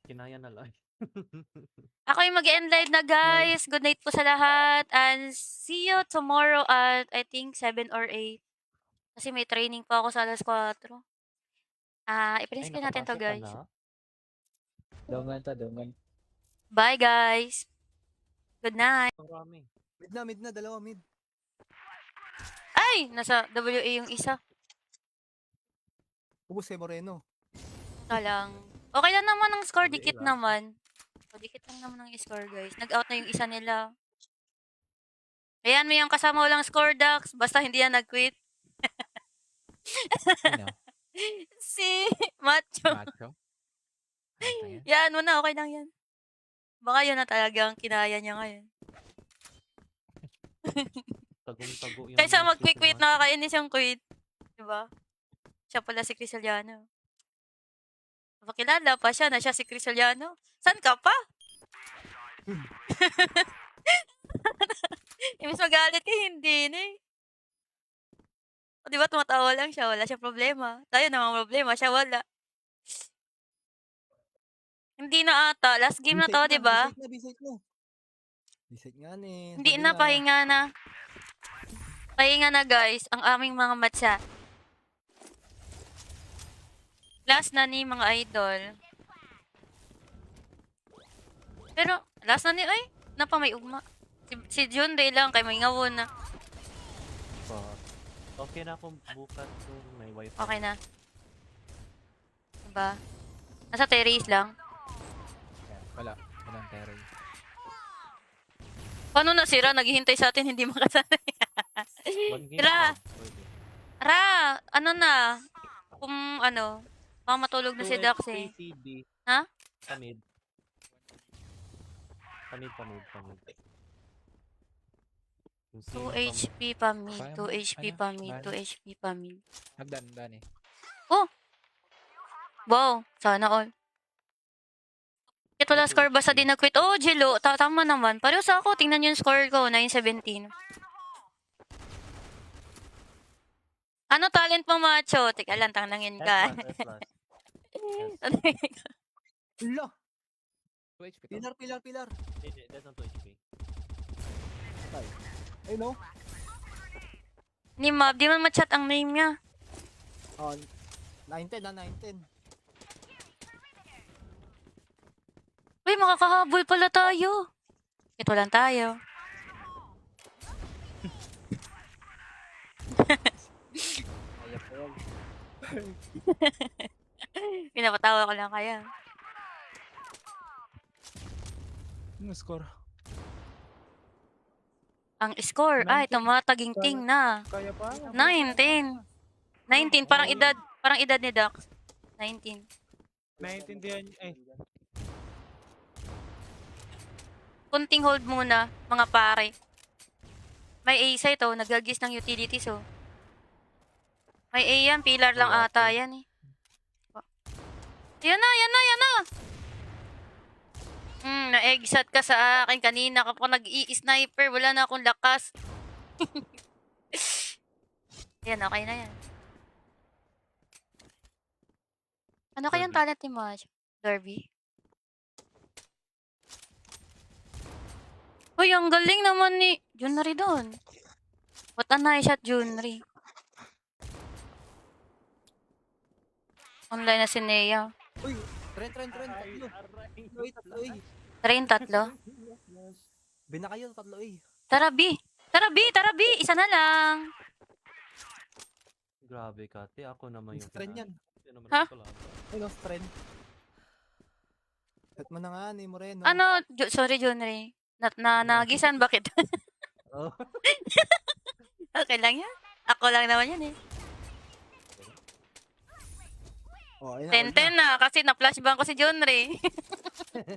Speaker 1: kinaya na lang.
Speaker 3: Ako yung mag-end live na, guys. Good night po sa lahat. And see you tomorrow at I think 7 or 8. Kasi may training pa ako sa alas 4. I-print screen natin to,
Speaker 1: nakapasok ka
Speaker 3: guys.
Speaker 1: na?
Speaker 5: Dongan to, dongan.
Speaker 3: Bye, guys. Good night.
Speaker 1: Marami.
Speaker 2: Mid na, dalawa mid.
Speaker 3: Ay! Nasa WA yung isa.
Speaker 2: Ubus kay Moreno.
Speaker 3: Lang. Okay lang naman ang score.
Speaker 1: WA
Speaker 3: Dikit
Speaker 1: ba?
Speaker 3: naman. O, dikit lang naman ang score, guys. Nag-out na yung isa nila. Ayan, may yung kasama walang score, Dax. Basta hindi yan nag-quit.
Speaker 6: Sino?
Speaker 3: Si Macho.
Speaker 6: Macho? Ano yan?
Speaker 3: Yan mo na, okay lang yan. Baka yun na talagang kinaya niya ngayon.
Speaker 1: Tagong-tago yung...
Speaker 3: Kaysa
Speaker 1: mga
Speaker 3: mag-quit,
Speaker 1: susunod.
Speaker 3: nakakainis yung quit. Diba? Siya pala si Crisaliano. Pakilala pa siya na siya si Crisaliano. San ka pa? Imbis magalit ka, hindi na eh. O diba tumatawa lang siya, wala siya problema. Tayo namang problema, siya wala. Hindi na ata. Last game na to, diba?
Speaker 2: Bisate na. Bisate nga ni.
Speaker 3: Hindi
Speaker 2: Sabi
Speaker 3: na, pahinga na. Pahinga na, guys, ang aming mga matcha. Last na ni mga idol. Pero, last na ni, ay, napa may ugma. Si John Ray lang, kay may ngawon na.
Speaker 1: But, okay na kung bukas kung may wifi.
Speaker 3: Okay na. Diba? Nasa terrace lang.
Speaker 6: Wala. Walang terror.
Speaker 3: Paano nasira? Naghihintay sa atin, hindi makasanay.
Speaker 1: One game
Speaker 3: Tira.
Speaker 1: pa, pwede.
Speaker 3: Ra, ano na? Kung ano, baka matulog na si
Speaker 1: 2
Speaker 3: Dax
Speaker 1: HP
Speaker 3: eh.
Speaker 1: CB.
Speaker 3: Ha?
Speaker 1: Pamid. Pamid. Yung
Speaker 3: 2
Speaker 1: sino
Speaker 3: HP pa mid,
Speaker 6: Kaya
Speaker 3: 2
Speaker 6: mo.
Speaker 3: HP
Speaker 6: Ano?
Speaker 3: pa mid,
Speaker 6: Ano?
Speaker 3: 2 HP pa mid.
Speaker 6: Nagdan eh.
Speaker 3: Wow, sana all. Ito wala score basta di na-quit. Oh, Jilo, tama naman. Pareho sa ako, tingnan niyo yung score ko, 9-17. Ano talent mo, Macho? Teka lang, tanglangin ka.
Speaker 1: S+.
Speaker 2: Hala!
Speaker 6: 2 HP to.
Speaker 2: Pilar.
Speaker 1: Hindi, that's not 2 HP.
Speaker 2: Ay no?
Speaker 3: Ni Mab, di man ma-chat ang name niya.
Speaker 2: Oh, 9-10 na, 9-10.
Speaker 3: Uy, makakahabol pala tayo. Ito lang tayo.
Speaker 5: Kaya po yan.
Speaker 3: Pinapatawa ko lang kaya.
Speaker 4: Ano score?
Speaker 3: Ang score, ay,
Speaker 4: 19.
Speaker 3: tumataging-ting na.
Speaker 4: Kaya pa?
Speaker 3: 19. 19, parang edad ni Dax. 19.
Speaker 4: Naiintindihan niyo. Eh,
Speaker 3: Kunting hold muna, mga pare. May A sa ito, nagagis ng utilities, oh. May A yan, pillar lang ata yan, eh. Yan na! Na-exit ka sa akin kanina kapag nag-i-sniper, wala na akong lakas. Yan, okay na yan. Ano kayang talent ni Maj? Derby? Uy, ang galing naman ni Junri doon. What a nice shot, Junri. Online na si Nea.
Speaker 2: Uy, Tren, tatlo. Uy.
Speaker 3: Train tatlo.
Speaker 2: Bina kayo, tatlo eh.
Speaker 3: Tara, B. Isa na lang.
Speaker 1: Grabe ka, te. Ako naman yung...
Speaker 2: Tren yan.
Speaker 1: Hindi naman
Speaker 3: Ha?
Speaker 1: ako kalaban.
Speaker 2: Ay no, Tren. Set mo na nga ni Moreno.
Speaker 3: Ano? Sorry, Junri. Nagisan, bakit?
Speaker 1: Oh.
Speaker 3: Okay lang yan. Ako lang naman yan eh.
Speaker 2: Oh, ayun
Speaker 3: 10-10 na kasi na-flashbang ko si Junri.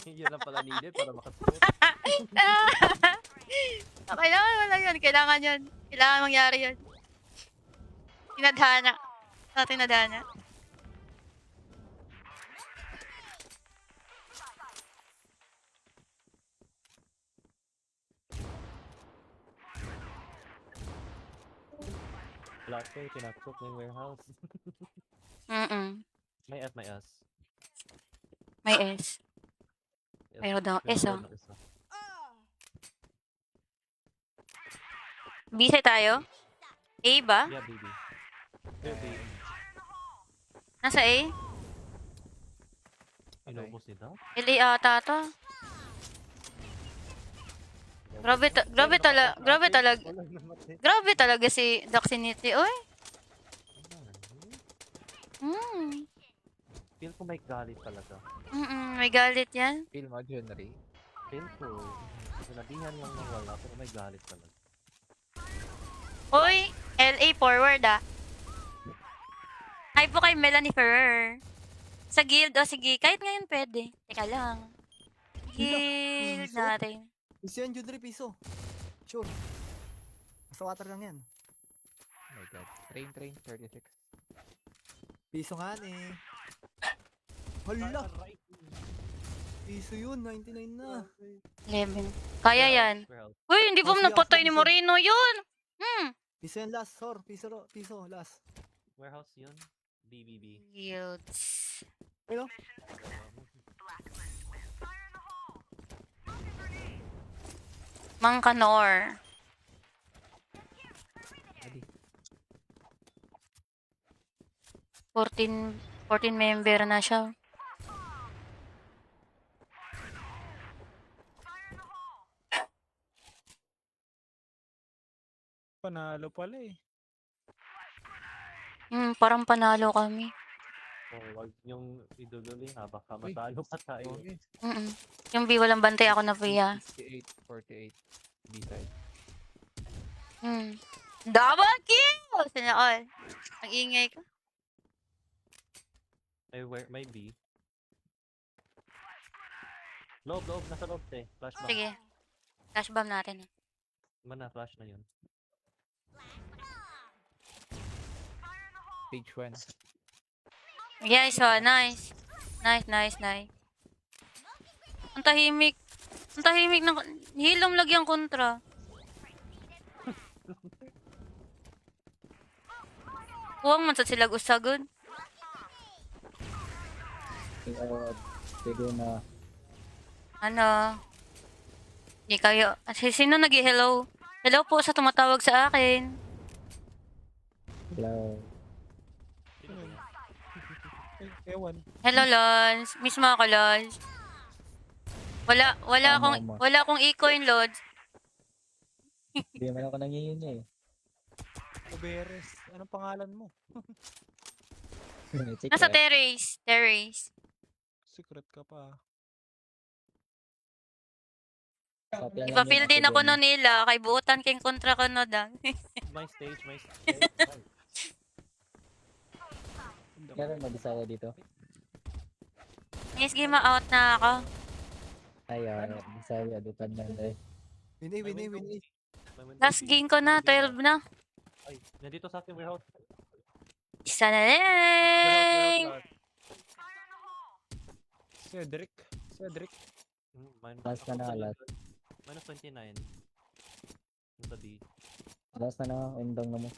Speaker 1: Yun lang pala needed para makasuot.
Speaker 3: Okay lang, wala yun. Kailangan yun. Kailangan mangyari yun. Tinadhana.
Speaker 1: Last day, pinaktok na yung warehouse.
Speaker 3: Mm-mm.
Speaker 1: May F, may S.
Speaker 3: May S.
Speaker 1: Yes.
Speaker 3: Mayroon daw
Speaker 1: Yung
Speaker 3: S, oh.
Speaker 1: word na isa.
Speaker 3: Busy tayo? A ba?
Speaker 1: Yeah, baby. Yeah, baby.
Speaker 3: Nasa A?
Speaker 1: Inubos ni Doc?
Speaker 3: LA ata to. Grabe talaga si Doxinity. Oy.
Speaker 1: Feel ko may galit talaga.
Speaker 3: May galit yan.
Speaker 6: Feel mo, Junry.
Speaker 1: Feel ko, sinabihan lang ng wala, pero may galit talaga.
Speaker 3: Oy, LA forward ah. Hi po kay Melanie Ferrer. Sa guild, o sige, kahit ngayon pwede. Teka lang. Guild
Speaker 2: piso?
Speaker 3: natin.
Speaker 2: Piso yan, Judre, piso. Sure. Basta water lang yan.
Speaker 6: Oh my god. Train, 36.
Speaker 2: Piso nga eh. Hala! Piso yun, 99 na.
Speaker 3: 11. Kaya yan.
Speaker 1: Warehouse.
Speaker 3: Uy, hindi ba
Speaker 2: Oh,
Speaker 3: napatay ni
Speaker 2: piso.
Speaker 3: Moreno yun?
Speaker 2: Piso yan last, sor. Piso, last.
Speaker 1: Warehouse yun. BBB.
Speaker 3: Guilds.
Speaker 2: Ayun.
Speaker 3: Mangkanor.
Speaker 6: Adi.
Speaker 3: 14 member na siya.
Speaker 4: Panalo pala eh.
Speaker 3: Parang panalo kami.
Speaker 1: Oh, wag yung idululi ha, baka matalo pa tayo.
Speaker 6: Okay.
Speaker 3: Yung B walang bantay ako na Pia.
Speaker 6: 68, 48. B-side.
Speaker 3: Double kill! Sina all. Ang ingay ko.
Speaker 1: May B. Loob, nasa loob eh. Flash ba?
Speaker 3: Sige. Flash bomb natin.
Speaker 1: Mana, flash na yun.
Speaker 6: Stage 1.
Speaker 3: Yes, oh, nice. Nice. Ang tahimik. Ang tahimik ng... Hilom lagi ang kontra. Huwag man sa sila usagod.
Speaker 5: Sige na.
Speaker 3: Ano? Di kayo... Sino nag-hello? Hello po sa tumatawag sa akin.
Speaker 5: Hello.
Speaker 4: Ewan.
Speaker 3: Hello, Lons. Miss mo ako, Lons. Wala akong e-coin, Lons.
Speaker 5: Hindi naman ako nangihingi eh.
Speaker 4: Uberes. Anong pangalan mo?
Speaker 5: Check
Speaker 3: Nasa
Speaker 5: lang.
Speaker 3: terrace.
Speaker 4: Secret ka pa.
Speaker 5: Copy lang
Speaker 3: Ipa-fill
Speaker 5: yun,
Speaker 3: din
Speaker 5: sige
Speaker 3: ako
Speaker 5: na.
Speaker 3: no nila. Kay buutan keng kontra ko no da.
Speaker 1: May stage.
Speaker 5: Meron mag-isaya dito.
Speaker 3: Miss, game out na ako.
Speaker 5: Ayun, Bisaya, dutan lang eh.
Speaker 2: Win.
Speaker 3: Last game ko na, 12 na.
Speaker 1: Ay, nandito sa akin warehouse.
Speaker 3: Isa na lang.
Speaker 1: Warehouse.
Speaker 4: Cedric.
Speaker 5: Last na last.
Speaker 1: Minus 29. Sa D.
Speaker 5: Last na undang na mo.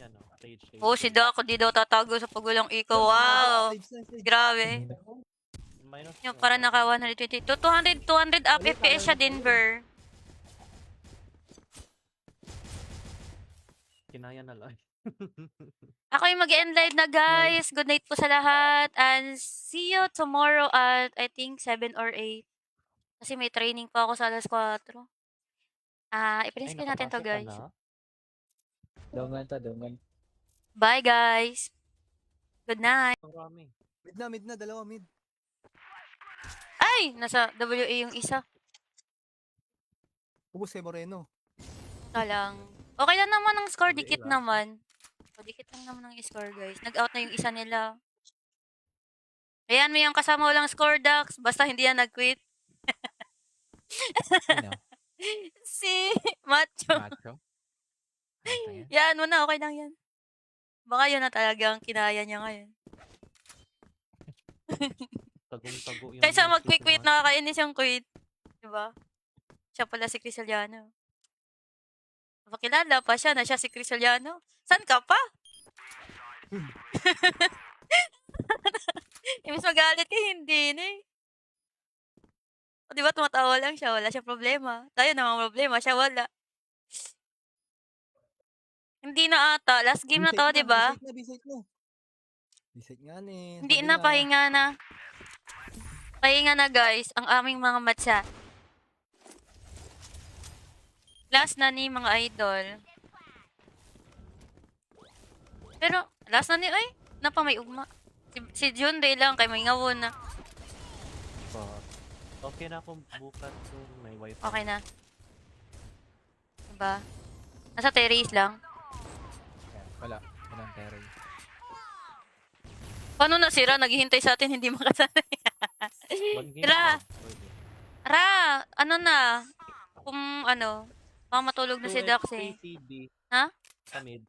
Speaker 1: Yan o, stage.
Speaker 3: Oh, si Doc, di daw tatago sa pagulang iko. Wow.
Speaker 2: Stage.
Speaker 3: Grabe.
Speaker 1: Minus,
Speaker 3: Yung para naka 122. 200 up FPS siya, Denver.
Speaker 1: Kinaya na lang.
Speaker 3: Ako yung mag-end live na, guys. Good night po sa lahat. And see you tomorrow at I think 7 or 8. Kasi may training pa ako sa alas 4. I-print screen natin to, guys.
Speaker 5: Dongan.
Speaker 3: Bye, guys. Good night.
Speaker 1: Marami.
Speaker 2: Mid na, dalawa mid.
Speaker 3: Ay! Nasa WA yung isa.
Speaker 2: Ubus kay Moreno.
Speaker 3: Ito lang. Okay lang naman ang score.
Speaker 1: WA
Speaker 3: Dikit
Speaker 1: ba?
Speaker 3: naman. O, dikit lang naman ang score, guys. Nag-out na yung isa nila. Ayan, may yung kasama walang score, Dax. Basta hindi yan nag-quit.
Speaker 6: Sino?
Speaker 3: Si Macho.
Speaker 6: Macho? Ano yan?
Speaker 3: Yan, muna. Okay lang yan. Baka yun na talaga ang kinaya niya ngayon.
Speaker 1: Tagong-tago yung...
Speaker 3: Kaysa
Speaker 1: next
Speaker 3: mag-quit,
Speaker 1: naman.
Speaker 3: nakakainis yung quit. Diba? Siya pala si Crisaliano. Pakilala pa siya na siya si Chris Soliano. San ka pa? Imbis magalit ka, hindi na eh. O, di ba tumatawa lang siya, wala siya problema. Tayo namang problema, siya wala. Hindi na ata. Last game na to, di ba?
Speaker 2: Bisate na. Bisate nga ni.
Speaker 3: Hindi
Speaker 2: Sabi
Speaker 3: na,
Speaker 2: nga.
Speaker 3: pahinga na. Pahinga na guys, ang aming mga matcha. Last na ni mga idol. Pero, last na ni, ay, napa may ugma. Si Jun Ray lang, kay may ngawon na.
Speaker 1: But, okay na akong bukas kung may wifi.
Speaker 3: Okay na. Diba? Nasa terrace lang.
Speaker 6: Yan, wala. Walang terrace.
Speaker 3: Paano na sira? Naghihintay sa atin, hindi makasanay.
Speaker 1: One game
Speaker 3: Tira.
Speaker 1: pa, pwede.
Speaker 3: Ra, ano na? Kung ano, baka matulog na si
Speaker 1: 2
Speaker 3: Dax
Speaker 1: HP
Speaker 3: eh.
Speaker 1: CD.
Speaker 3: Ha?
Speaker 1: Pamid.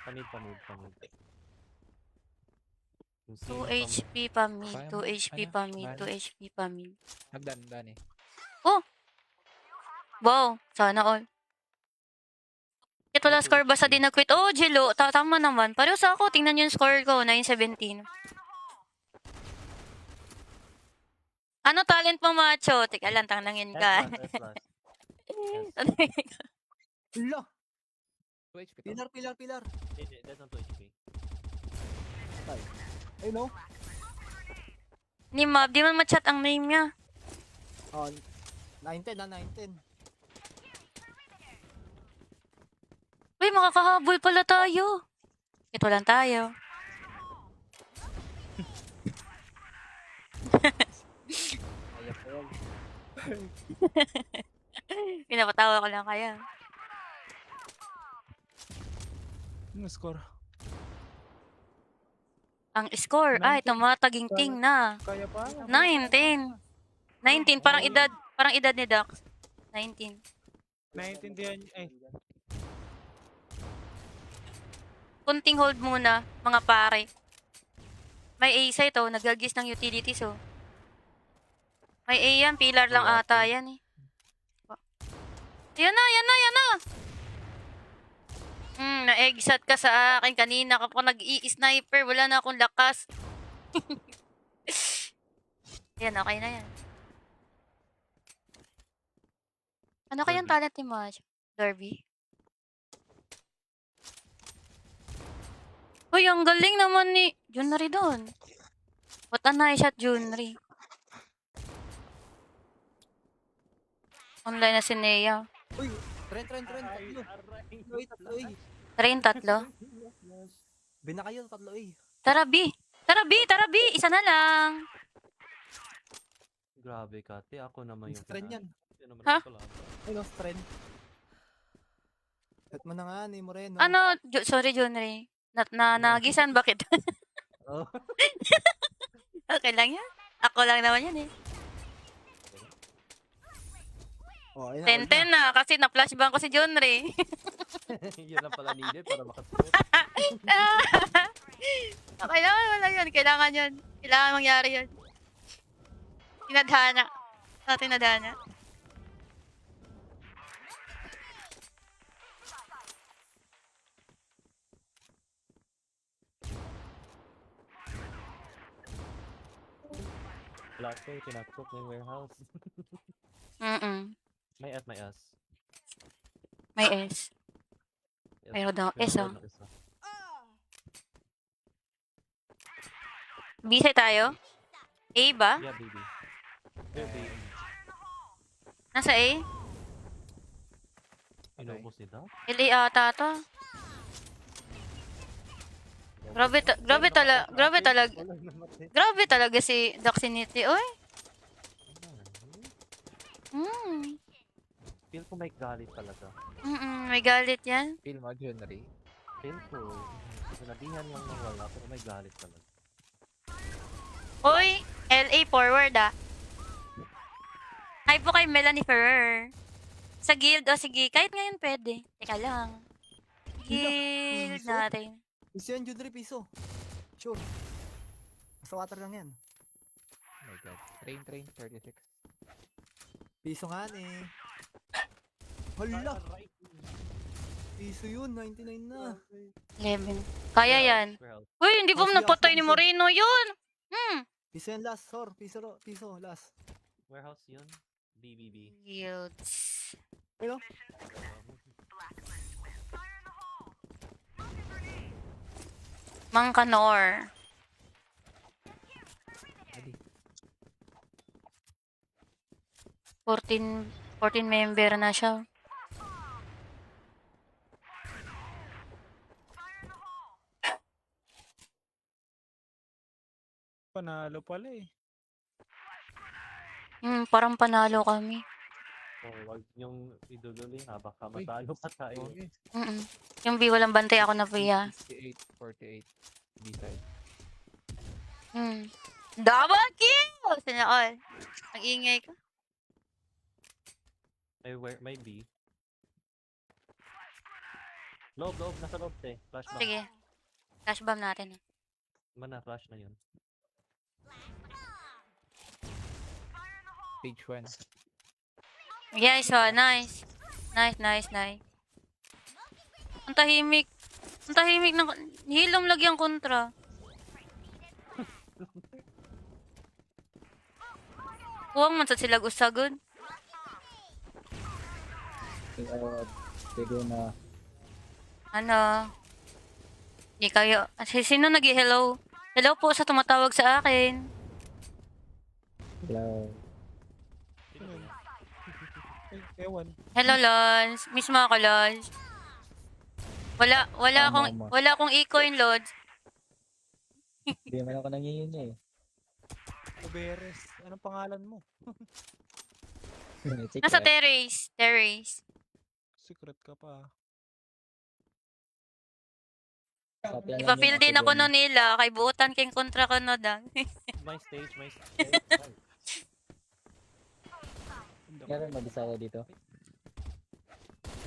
Speaker 1: Pamid. Kung
Speaker 3: 2
Speaker 1: sino
Speaker 3: HP pa mid,
Speaker 6: Kaya
Speaker 3: 2
Speaker 6: mo-
Speaker 3: HP
Speaker 6: ano?
Speaker 3: pa mid,
Speaker 6: Ano?
Speaker 3: 2 HP pa mid.
Speaker 6: Nagdan eh.
Speaker 3: Wow, sana all. Ito lang score basta di nag-quit. Oh, Jilo, tama naman. Pareho sa ako, tingnan yung score ko, 9-17. Ano talent mo, macho? Teka lang, tanglangin ka.
Speaker 1: S+.
Speaker 2: Hala.
Speaker 6: 2 HP to.
Speaker 2: Pilar.
Speaker 1: Hindi, that's not 2 HP.
Speaker 2: Ay, no?
Speaker 3: Ni Mab, di man ma-chat ang name niya.
Speaker 2: Oh, 9-10 na, 9-10.
Speaker 3: Uy, makakahabol pala tayo. Ito lang tayo.
Speaker 5: Kaya po yan.
Speaker 3: Pinapatawa ko lang kaya.
Speaker 4: Ano score?
Speaker 3: Ang score, ay,
Speaker 4: 19.
Speaker 3: tumataging-ting na.
Speaker 4: Kaya pa?
Speaker 3: 19. 19, parang edad ni Dax. 19.
Speaker 4: Naintindihan niyo. Ay,
Speaker 3: Kunting hold muna, mga pare. May A sa ito, nagagis ng utilities oh. May A yan, pillar lang ata yan eh. Yan na! Na-exat ka sa akin kanina kapag nag-i-sniper, wala na akong lakas. Yan, okay na yan. Ano kayang talent ni Mash? Derby? Uy, ang galing naman ni Junri doon. What a nice shot, Junri. Online na si Nea.
Speaker 2: Uy, Trent. Tatlo. Tatlo.
Speaker 3: Train tatlo.
Speaker 2: Bina kayo, tatlo eh.
Speaker 3: Tara, B! Isa na lang.
Speaker 1: Grabe ka, te. Ako naman yung
Speaker 2: Strand yan.
Speaker 1: Yan naman
Speaker 3: Ha?
Speaker 1: ang kalaban.
Speaker 2: Ay, no, strand. Set mo na nga ni Moreno.
Speaker 3: Ano? Sorry, Junri. Nagisan, bakit?
Speaker 1: Oh.
Speaker 3: Okay lang yan. Ako lang naman yan eh.
Speaker 2: Oh, ayun
Speaker 3: 10-10 na kasi na-flashbang ko si Junri.
Speaker 1: Yun lang pala needed para makasuot.
Speaker 3: Okay lang, wala yun. Kailangan yun. Kailangan mangyari yun. Tinadhana. Tinadhana.
Speaker 1: Lahat ko, tinakot na yung warehouse. May S.
Speaker 3: May S.
Speaker 1: Yes.
Speaker 3: Mayroon daw S, oh.
Speaker 1: meron isa.
Speaker 3: B tayo? A ba?
Speaker 1: Yeah, baby. Yeah, baby.
Speaker 3: Nasa A?
Speaker 1: Inubos ni Doc?
Speaker 3: LA ata to. Grabe talaga si Doxinity. Oy.
Speaker 1: Feel ko may galit talaga.
Speaker 3: May galit yan.
Speaker 6: Feel mo, Junri.
Speaker 1: Feel ko, sinabihan lang ng wala, pero may galit talaga.
Speaker 3: Oy, LA forward ah. Hi po kay Melanie Ferrer. Sa guild, o sige, kahit ngayon pwede. Teka lang. Guild
Speaker 2: piso?
Speaker 3: natin.
Speaker 2: Piso yan, Judre, piso. Sure. Basta water lang yan.
Speaker 6: Oh my god. Train, 36.
Speaker 2: Piso nga ni. Hala! Piso yun, 99 na.
Speaker 3: 11. Kaya yan.
Speaker 1: Warehouse.
Speaker 3: Uy, hindi pa
Speaker 2: Oh, sige,
Speaker 3: napatay
Speaker 2: ako,
Speaker 3: ni
Speaker 2: sige.
Speaker 3: Moreno yun!
Speaker 2: Piso yan last, Sor. Piso, last.
Speaker 1: Warehouse yun. BBB.
Speaker 3: Yields.
Speaker 2: Ayo.
Speaker 3: Mang Kanor.
Speaker 6: Ready.
Speaker 3: 14 member na siya.
Speaker 4: Panalo pala eh.
Speaker 3: Parang panalo kami.
Speaker 1: Oh, wag yung iduduli ha. Baka matalo pa tayo.
Speaker 6: Okay.
Speaker 3: Yung B walang bantay ako na Pia.
Speaker 6: 68, 48. B-side.
Speaker 3: Double kill! Sana all. Ang-ingay ka.
Speaker 1: May B. Loob. Nasa loob eh. Flash bomb.
Speaker 3: Sige. Flash bomb natin.
Speaker 1: Mana, flash na yun.
Speaker 6: Page 1.
Speaker 3: Yes, oh, nice. Nice. Ang tahimik. Ang tahimik ng... Hilom lagi ang kontra. Huwag man sa sila usagod.
Speaker 5: Sige na.
Speaker 3: Ano? Di kayo... Sino nag-hello? Hello po sa tumatawag sa akin.
Speaker 5: Hello.
Speaker 4: Ewan.
Speaker 3: Hello, Lons. Miss mo ako, Lons.
Speaker 5: Tama.
Speaker 3: Wala akong ecoin, Lods.
Speaker 5: Hindi man ako nangihingi eh.
Speaker 4: Uberes. Anong pangalan mo?
Speaker 5: Check
Speaker 3: Nasa
Speaker 5: ko.
Speaker 3: terrace.
Speaker 4: Secret ka pa.
Speaker 5: Copy lang
Speaker 3: Ipapil
Speaker 5: yun,
Speaker 3: din
Speaker 5: sige
Speaker 3: ako
Speaker 5: na.
Speaker 3: no nila. Kay buutan kayong kontra ko no dang.
Speaker 1: My stage.
Speaker 5: Meron mag-Bisaya dito.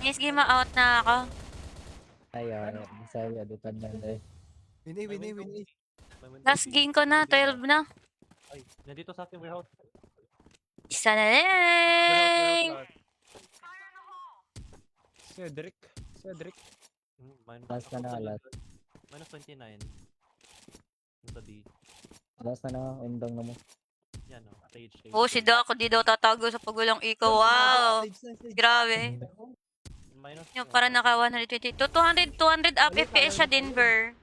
Speaker 3: Miss, game out na ako.
Speaker 5: Ayun, Bisaya, dutan lang eh.
Speaker 2: Winnie.
Speaker 3: Last game ko na, 12 na.
Speaker 1: Ay, nandito sa ating warehouse.
Speaker 3: Isa na
Speaker 1: Warehouse.
Speaker 4: Cedric.
Speaker 5: Last na alat.
Speaker 1: Minus 29. Nasa D.
Speaker 5: Last na undang na mo.
Speaker 1: Yan o. Stage.
Speaker 3: Oh, si Doc, di daw tatago sa pagulang iko. Wow!
Speaker 2: Stage.
Speaker 3: Grabe.
Speaker 1: Minus.
Speaker 3: Yung para naka 122. 200 up FPS siya, Denver.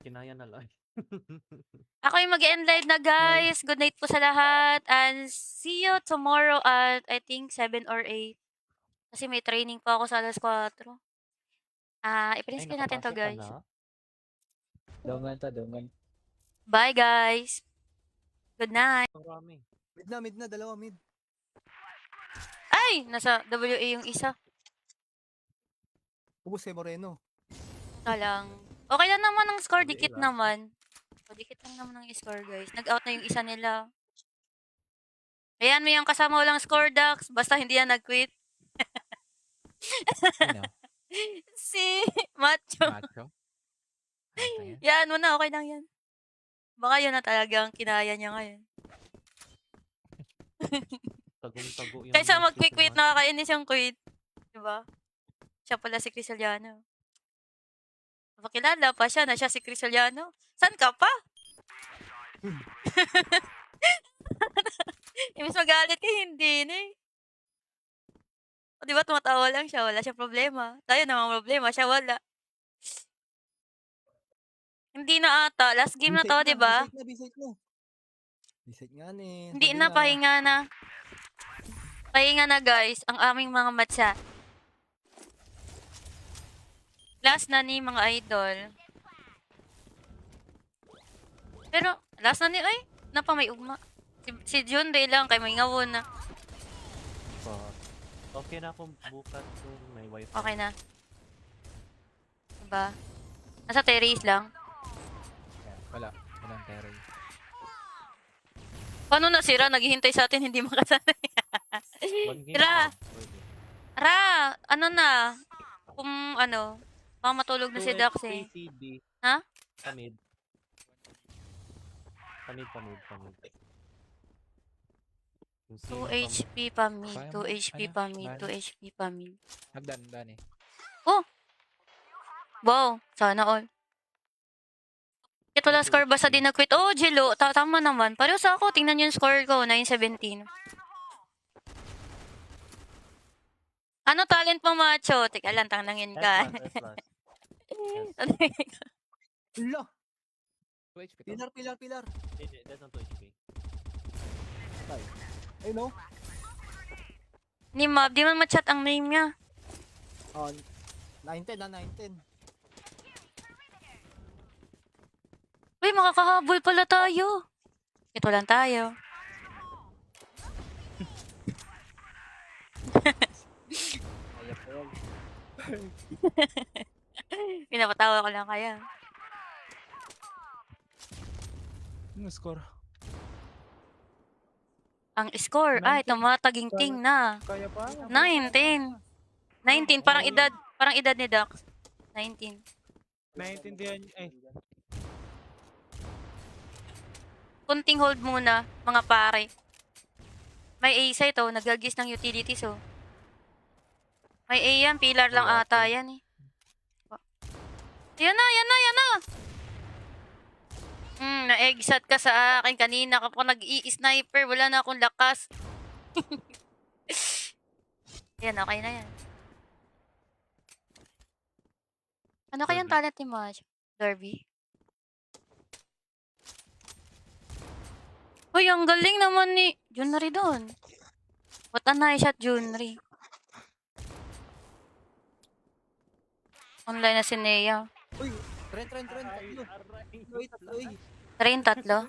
Speaker 1: Kinaya na lang.
Speaker 3: Ako yung mag-end live na, guys. Good night po sa lahat. And see you tomorrow at I think 7 or 8. Kasi may training pa ako sa alas 4. I-print screen natin to, guys.
Speaker 5: Dongan.
Speaker 3: Bye, guys. Good night.
Speaker 1: Marami.
Speaker 2: Mid na, dalawa mid.
Speaker 3: Ay! Nasa WA yung isa.
Speaker 2: Ubus kay Moreno.
Speaker 3: Lang. Okay lang naman ang score.
Speaker 1: WA
Speaker 3: Dikit
Speaker 1: lang.
Speaker 3: naman. O, dikit lang naman ang score, guys. Nag-out na yung isa nila. Ayan, may yung kasama walang score, Dax. Basta hindi yan nag-quit.
Speaker 6: Sino?
Speaker 3: Si Macho.
Speaker 6: Macho? Ayos na yan.
Speaker 3: Yan, muna. Okay lang yan. Baka yun na talagang kinaya niya ngayon.
Speaker 1: Tagong-tago yung...
Speaker 3: Kaysa mag-quit, nakakainis yung quit. Diba? Siya pala si Crisoliano. Pakilala pa siya na siya si Crisoliano. San ka pa? Imbis magalit ka, hindi na eh. O diba tumatawa lang siya, wala siya problema. Tayo naman problema, siya wala. Hindi na ata. Last game na to, diba?
Speaker 2: Bisate na. Bisate nga ni.
Speaker 3: Hindi na, pahinga na. Pahinga na, guys, ang aming mga matcha. Last na ni mga idol. Pero, last na ni, ay, napa may ugma. Si Jun Ray lang, kay may ngawon na.
Speaker 1: Okay na akong bukas kung may wifi.
Speaker 3: Okay na. Diba? Nasa terrace lang.
Speaker 6: Yan, walang terrace.
Speaker 3: Paano nasira? Naghihintay sa atin, hindi makasanay.
Speaker 1: One game
Speaker 3: Tira.
Speaker 1: pa, pwede.
Speaker 3: Ano na? Kung ano, baka matulog na si Dax eh.
Speaker 1: ACB.
Speaker 3: Ha?
Speaker 1: Pamid. Kung
Speaker 3: 2
Speaker 1: sino pa
Speaker 3: HP pa mid,
Speaker 6: Kaya
Speaker 3: 2
Speaker 6: mo,
Speaker 3: HP
Speaker 6: ano,
Speaker 3: pa mid,
Speaker 6: Dani?
Speaker 3: 2 HP pa mid.
Speaker 6: Hagdan, Dani.
Speaker 3: Wow, sana all. Kahit wala
Speaker 1: May 2
Speaker 3: score basta
Speaker 1: HP.
Speaker 3: di nag-quit. Oh, Jilo, tama naman. Pareho sa ako, tingnan yung score ko, 9-17. Ano talent mo, macho? Teka lang, tanangin ka.
Speaker 1: S plus.
Speaker 2: Hala!
Speaker 6: 2 HP to.
Speaker 2: Pilar, pilar, pilar.
Speaker 1: That's not 2 HP.
Speaker 2: Ay, no?
Speaker 3: Ni Mab, di man ma-chat ang name niya.
Speaker 2: Oh, 9-10 na, 9-10.
Speaker 3: Uy, makakahabol pala tayo. Ito lang tayo.
Speaker 5: Kaya po yan.
Speaker 3: Pinapatawa ko lang kaya.
Speaker 4: Ano score?
Speaker 3: Ang score, ay,
Speaker 4: 19.
Speaker 3: tumataging-ting na.
Speaker 4: Kaya pa?
Speaker 3: 19. 19, parang edad ni Dax. 19.
Speaker 4: Naintindihan eh.
Speaker 3: Kunting hold muna, mga pare. May A sa ito, nagagis ng utilities, oh. May A yan, pillar lang
Speaker 1: Wala
Speaker 3: ata
Speaker 1: po.
Speaker 3: yan, eh. Yan na, yan na, yan na! Na-exat ka sa akin kanina kapag nag-i-sniper, wala na akong lakas. Yan, okay na yan. Ano kayang
Speaker 1: Derby.
Speaker 3: talent ni Maj? Derby? Uy, ang galing naman ni Junri doon. What a nice shot, Junri. Online na si Nea.
Speaker 2: Uy, trend, tatlo. Uy, tatlo, uy.
Speaker 3: Train tatlo.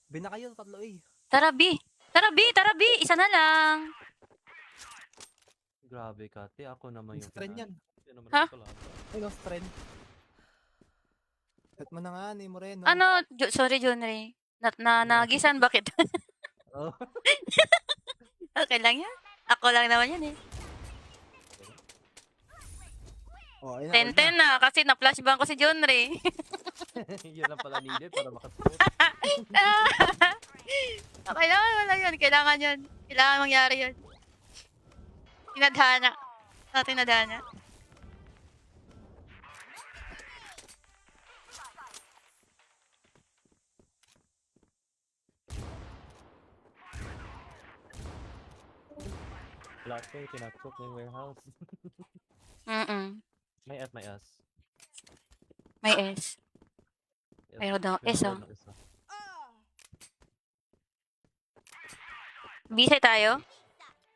Speaker 2: Bina kayo, tatlo, uy.
Speaker 3: Tara, B. Tara, B. Tara, B. Isa na lang.
Speaker 1: Grabe ka, te. Ako naman yung
Speaker 2: Strand yan.
Speaker 1: Hindi naman
Speaker 3: Ha?
Speaker 1: ako kalaban.
Speaker 2: Ay, no, strand. Set mo na nga, ni Moreno.
Speaker 3: Ano? Sorry, Junri. Nagisan, bakit?
Speaker 1: Oh.
Speaker 3: Okay lang yan. Ako lang naman yan, eh.
Speaker 2: Oh, ayun
Speaker 3: 10-10 na, kasi na-flashbang ko si Junri.
Speaker 1: Yun lang pala needed para makascore.
Speaker 3: Okay lang, wala yun. Kailangan yun. Kailangan mangyari yun. Tinadhana. Tinadhana.
Speaker 1: Last day, tinakot na yung warehouse. May at may as.
Speaker 3: May S.
Speaker 1: Yes.
Speaker 3: Mayroon daw S, oh.
Speaker 1: Meron isa.
Speaker 3: B tayo?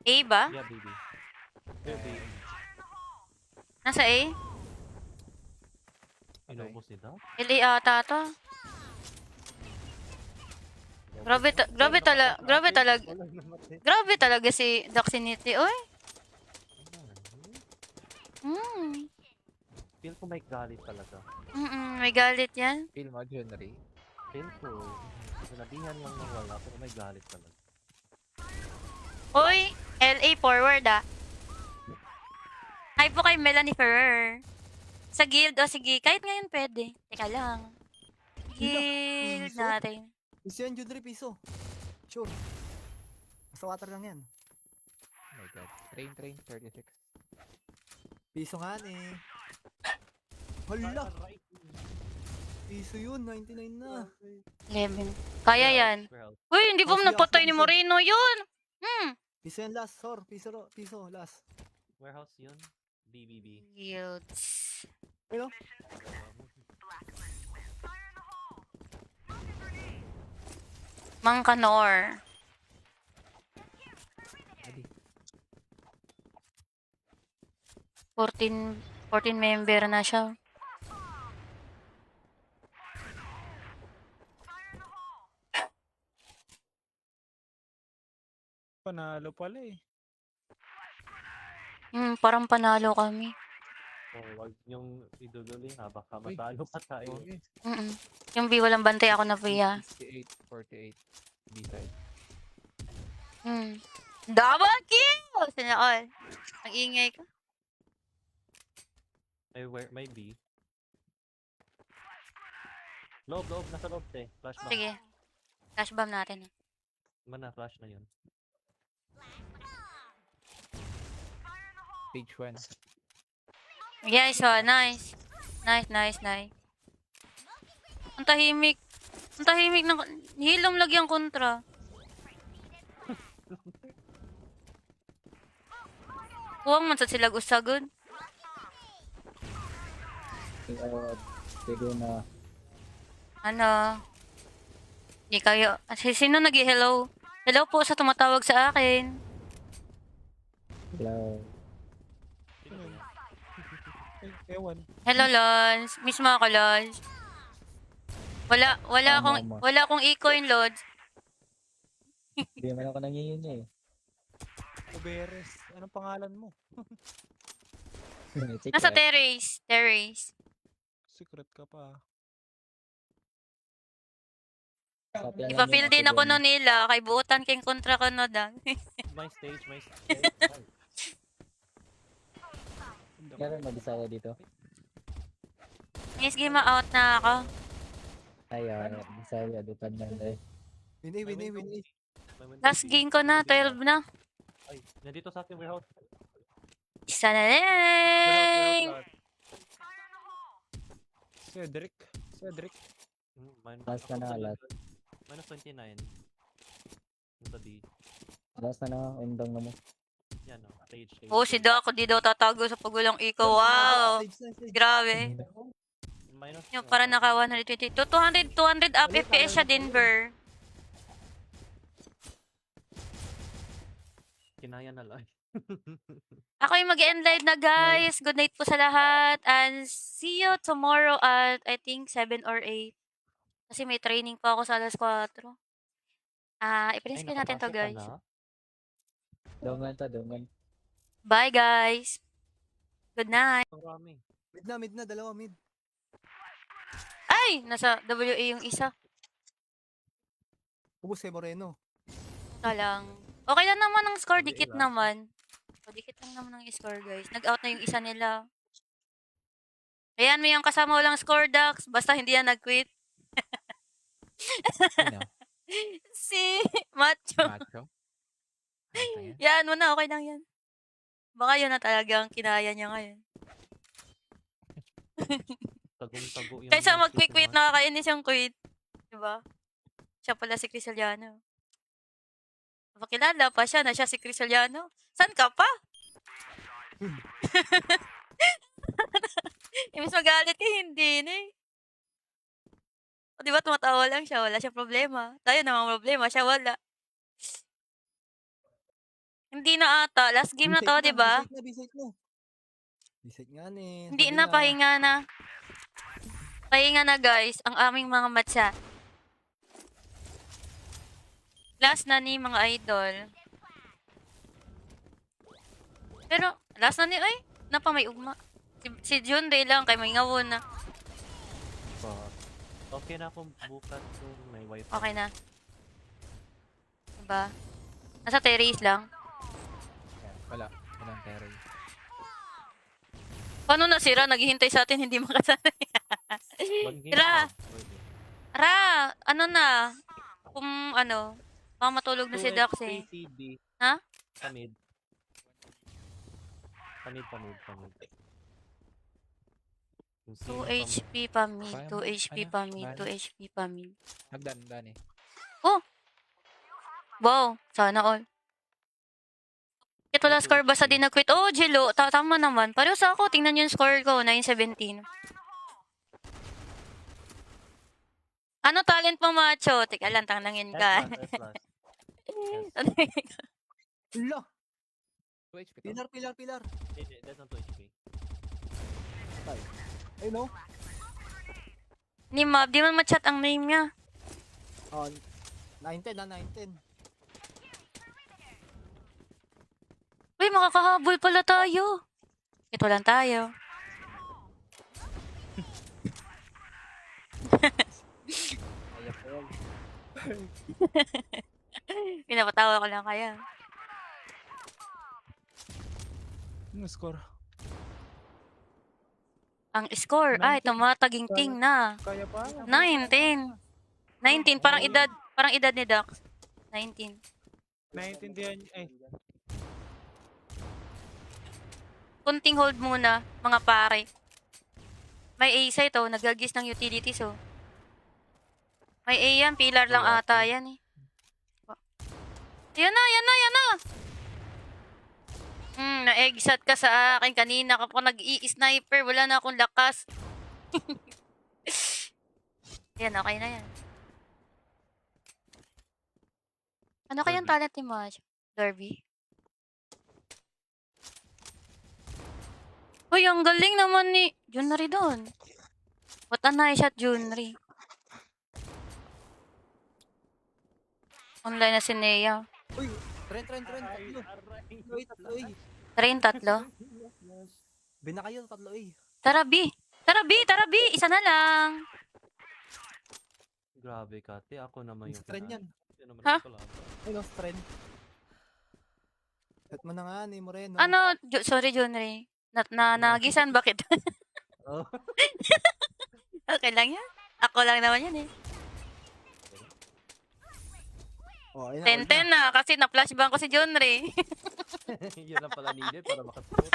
Speaker 3: A ba?
Speaker 1: Yeah, baby. Baby.
Speaker 3: Nasa A?
Speaker 1: Inubos ni Doc?
Speaker 3: LA ata to. Grabe talaga si Doxinity. Oy.
Speaker 1: Feel ko may galit talaga.
Speaker 3: May galit yan.
Speaker 6: Feel mo, Junri.
Speaker 1: Feel ko, sinabihan lang ng wala, pero may galit talaga.
Speaker 3: Oy, LA forward ah. Hi po kay Melanie Ferrer. Sa guild, o sige, kahit ngayon pwede. Teka lang. Guild
Speaker 2: piso?
Speaker 3: natin.
Speaker 2: Piso yan, Judre, piso. Sure. Basta water lang yan.
Speaker 6: Oh my god. Train, 36.
Speaker 2: Piso nga eh. Hala! Piso yun, 99 na.
Speaker 3: 11. Kaya yan.
Speaker 1: Warehouse.
Speaker 3: Uy, hindi po
Speaker 2: Oh, sige,
Speaker 3: napatay
Speaker 2: ako,
Speaker 3: ni
Speaker 2: piso.
Speaker 3: Moreno yun.
Speaker 2: Piso yan last, sor. Piso, last.
Speaker 1: Warehouse yun. BBB.
Speaker 3: Guilds.
Speaker 2: Pero,
Speaker 3: Mangkanor.
Speaker 6: Adi.
Speaker 3: 14 member na siya.
Speaker 4: Panalo pala eh.
Speaker 3: Parang panalo kami.
Speaker 1: Oh, wag yung iduduli ha, baka matalo pa tayo.
Speaker 6: Okay.
Speaker 3: Yung B, walang bantay ako na Pia.
Speaker 6: 68, 48. B-side.
Speaker 3: Double kill! Sana all. Ang ingay ka.
Speaker 1: May B. Loob, nasa loob te. Flashback.
Speaker 3: Sige. Flash bomb natin.
Speaker 1: Mana flash na yun.
Speaker 6: Page 1.
Speaker 3: Yes, oh, nice. Nice. Ang tahimik. Ang tahimik ng... Hilom lagi ang kontra. Huwag man sa sila usagod.
Speaker 5: Kaya, siguro na,
Speaker 3: Ano? Hindi kayo... Sino nag-hello? Hello po sa tumatawag sa akin.
Speaker 5: hello.
Speaker 1: Sino ba yan?
Speaker 4: Ewan.
Speaker 3: Hello, Lons. Miss mo ako, Lons.
Speaker 5: Tama.
Speaker 3: Wala akong e-coin, Lods.
Speaker 5: Hindi man ako nangihingi eh.
Speaker 4: Uberes. Anong pangalan mo?
Speaker 5: Check
Speaker 3: Nasa
Speaker 5: ko.
Speaker 3: terrace.
Speaker 4: Secret ka pa.
Speaker 5: Copy lang
Speaker 3: Ipa-feel
Speaker 5: yun,
Speaker 3: din
Speaker 5: ako
Speaker 3: ako
Speaker 5: dyan.
Speaker 3: no nila. Kay buutan kayong kontra ko no dang.
Speaker 1: My stage.
Speaker 5: Meron mag-isa dito.
Speaker 3: Miss, game out na ako.
Speaker 5: Ayun, Bisaya, dutan lang eh.
Speaker 2: Winnie.
Speaker 1: May window
Speaker 3: Last
Speaker 1: B.
Speaker 3: game ko na,
Speaker 1: Window B
Speaker 3: 12 na.
Speaker 1: Ay, nandito sa ating warehouse.
Speaker 3: Isa na
Speaker 1: Warehouse
Speaker 3: lang.
Speaker 1: last.
Speaker 4: Cedric.
Speaker 5: Last na last.
Speaker 1: Minus 29. Yung sa B.
Speaker 5: Last na indang na mo.
Speaker 1: Yan o. Stage.
Speaker 3: Oh, si Doc, di daw tatago sa pagulang ikaw. Wow.
Speaker 2: Stage.
Speaker 3: Grabe.
Speaker 1: Minus.
Speaker 3: Yung para naka 122. 200 up FPS siya, Denver.
Speaker 1: Kinaya na lang.
Speaker 3: Ako yung mag-end live na, guys. Good night po sa lahat. And see you tomorrow at I think 7 or 8. Kasi may training pa ako sa alas 4. I-print screen natin to, guys.
Speaker 5: Dongan to, dongan.
Speaker 3: Bye, guys. Good night.
Speaker 1: Marami.
Speaker 2: Mid na, dalawa mid.
Speaker 3: Ay! Nasa WA yung isa.
Speaker 2: Ubus kay Moreno.
Speaker 3: Lang. Okay lang naman ang score.
Speaker 1: WA
Speaker 3: Dikit
Speaker 1: lang.
Speaker 3: naman. O, dikit lang naman ang score, guys. Nag-out na yung isa nila. Ayan, may yung kasama walang score, Dax. Basta hindi yan nag-quit.
Speaker 6: Sino?
Speaker 3: Si Macho.
Speaker 6: Macho? Ayos na yan.
Speaker 3: Yan mo na, okay lang yan. Baka yun na talagang kinaya niya ngayon.
Speaker 1: Tagong-tago yung...
Speaker 3: Kaysa
Speaker 1: mga
Speaker 3: mag-quit,
Speaker 1: susumat.
Speaker 3: nakakainis yung quit. Diba? Siya pala si Crisaliano. Pakilala pa siya na siya si Crisaliano. San ka pa? Imbis magalit ka, hindi na eh. O diba tumatawa lang siya, wala siyang problema. Tayo namang problema, siya wala. Hindi na ata. Last game na to, diba?
Speaker 2: Bisate na. Bisate nga ni.
Speaker 3: Hindi
Speaker 2: Sabi
Speaker 3: na, pahinga na. Pahinga na, guys, ang aming mga matcha. Last na ni mga idol. Pero, last na ni, ay, napa may ugma. Si Jun Ray lang, kay may ngawon na.
Speaker 1: Okay na akong bukas kung may wifi.
Speaker 3: Okay na. Diba? Nasa terrace lang.
Speaker 6: Wala. Walang terrace.
Speaker 3: Paano na sira? Naghihintay sa atin, hindi makasanay.
Speaker 1: One game
Speaker 3: Tira.
Speaker 1: pa, pwede.
Speaker 3: Ra, ano na? Kung ano, baka matulog na si
Speaker 1: 2
Speaker 3: Dax
Speaker 1: HP
Speaker 3: eh.
Speaker 1: CD.
Speaker 3: Ha?
Speaker 1: Pamid. Yung
Speaker 3: 2
Speaker 1: sino
Speaker 3: HP pa mid,
Speaker 6: Kaya
Speaker 3: 2
Speaker 6: mo?
Speaker 3: HP
Speaker 6: Ano?
Speaker 3: pa mid,
Speaker 6: Ano?
Speaker 3: 2 HP pa mid.
Speaker 6: Nagdan eh.
Speaker 3: Wow, sana all. Ito wala
Speaker 1: May 2
Speaker 3: score basta
Speaker 1: HP.
Speaker 3: di nag-quit. Oh, Jilo, tama naman. Pareho sa ako, tingnan yung score ko, 917. Ano talent mo, Macho? Teka lang, tangnangin ka.
Speaker 1: S+.
Speaker 2: Ula!
Speaker 6: 2 HP to.
Speaker 2: Pilar.
Speaker 1: Hindi, that's not 2 HP.
Speaker 2: Ay no?
Speaker 3: Ni Mab, di man ma-chat ang name niya.
Speaker 2: Oh, 910 na 910.
Speaker 3: Uy, makakahabol pala tayo. Ito lang tayo.
Speaker 5: Ayak ko yan.
Speaker 3: Pinapatawa ko lang kaya.
Speaker 4: Ano score?
Speaker 3: Ang score, ay,
Speaker 4: 19.
Speaker 3: tumataging-ting na.
Speaker 4: Kaya pa?
Speaker 3: 19. 19, parang edad ni Dax. 19.
Speaker 4: Naiintindihan ay
Speaker 3: Kunting hold muna, mga pare. May A sa ito, nagagis ng utilities oh. May A yan, pillar lang
Speaker 1: Wala
Speaker 3: ata
Speaker 1: pa.
Speaker 3: yan eh. Yan na, yan na, yan na! Na-exat ka sa akin kanina kapag nag-i-sniper, wala na akong lakas. Yan, okay na yan. Ano kayang
Speaker 1: Derby.
Speaker 3: talent ni Maj? Derby? Uy, ang galing naman ni Junri doon. What a nice shot, Junri. Online na si Nea.
Speaker 2: Uy, tren. Tatlo. Uy, tatlo eh.
Speaker 3: Train tatlo.
Speaker 2: Bina kayo, tatlo eh.
Speaker 3: Tara, B. Tara, B. Tara, B. Isa na lang.
Speaker 1: Grabe, Kate. Ako naman yung
Speaker 2: Tren yan.
Speaker 1: Yan naman
Speaker 3: Ha?
Speaker 1: ang kalaban.
Speaker 2: Ay, no, tren. Set mo na nga ni Moreno.
Speaker 3: Ano? Sorry, Junri. Nagisan, bakit?
Speaker 1: Oh.
Speaker 3: Okay lang yan. Ako lang naman yan eh.
Speaker 2: Oh, ayun na,
Speaker 3: 10-10 na kasi na-flashbang ko si Junri.
Speaker 1: Yun lang pala needed para makasipot.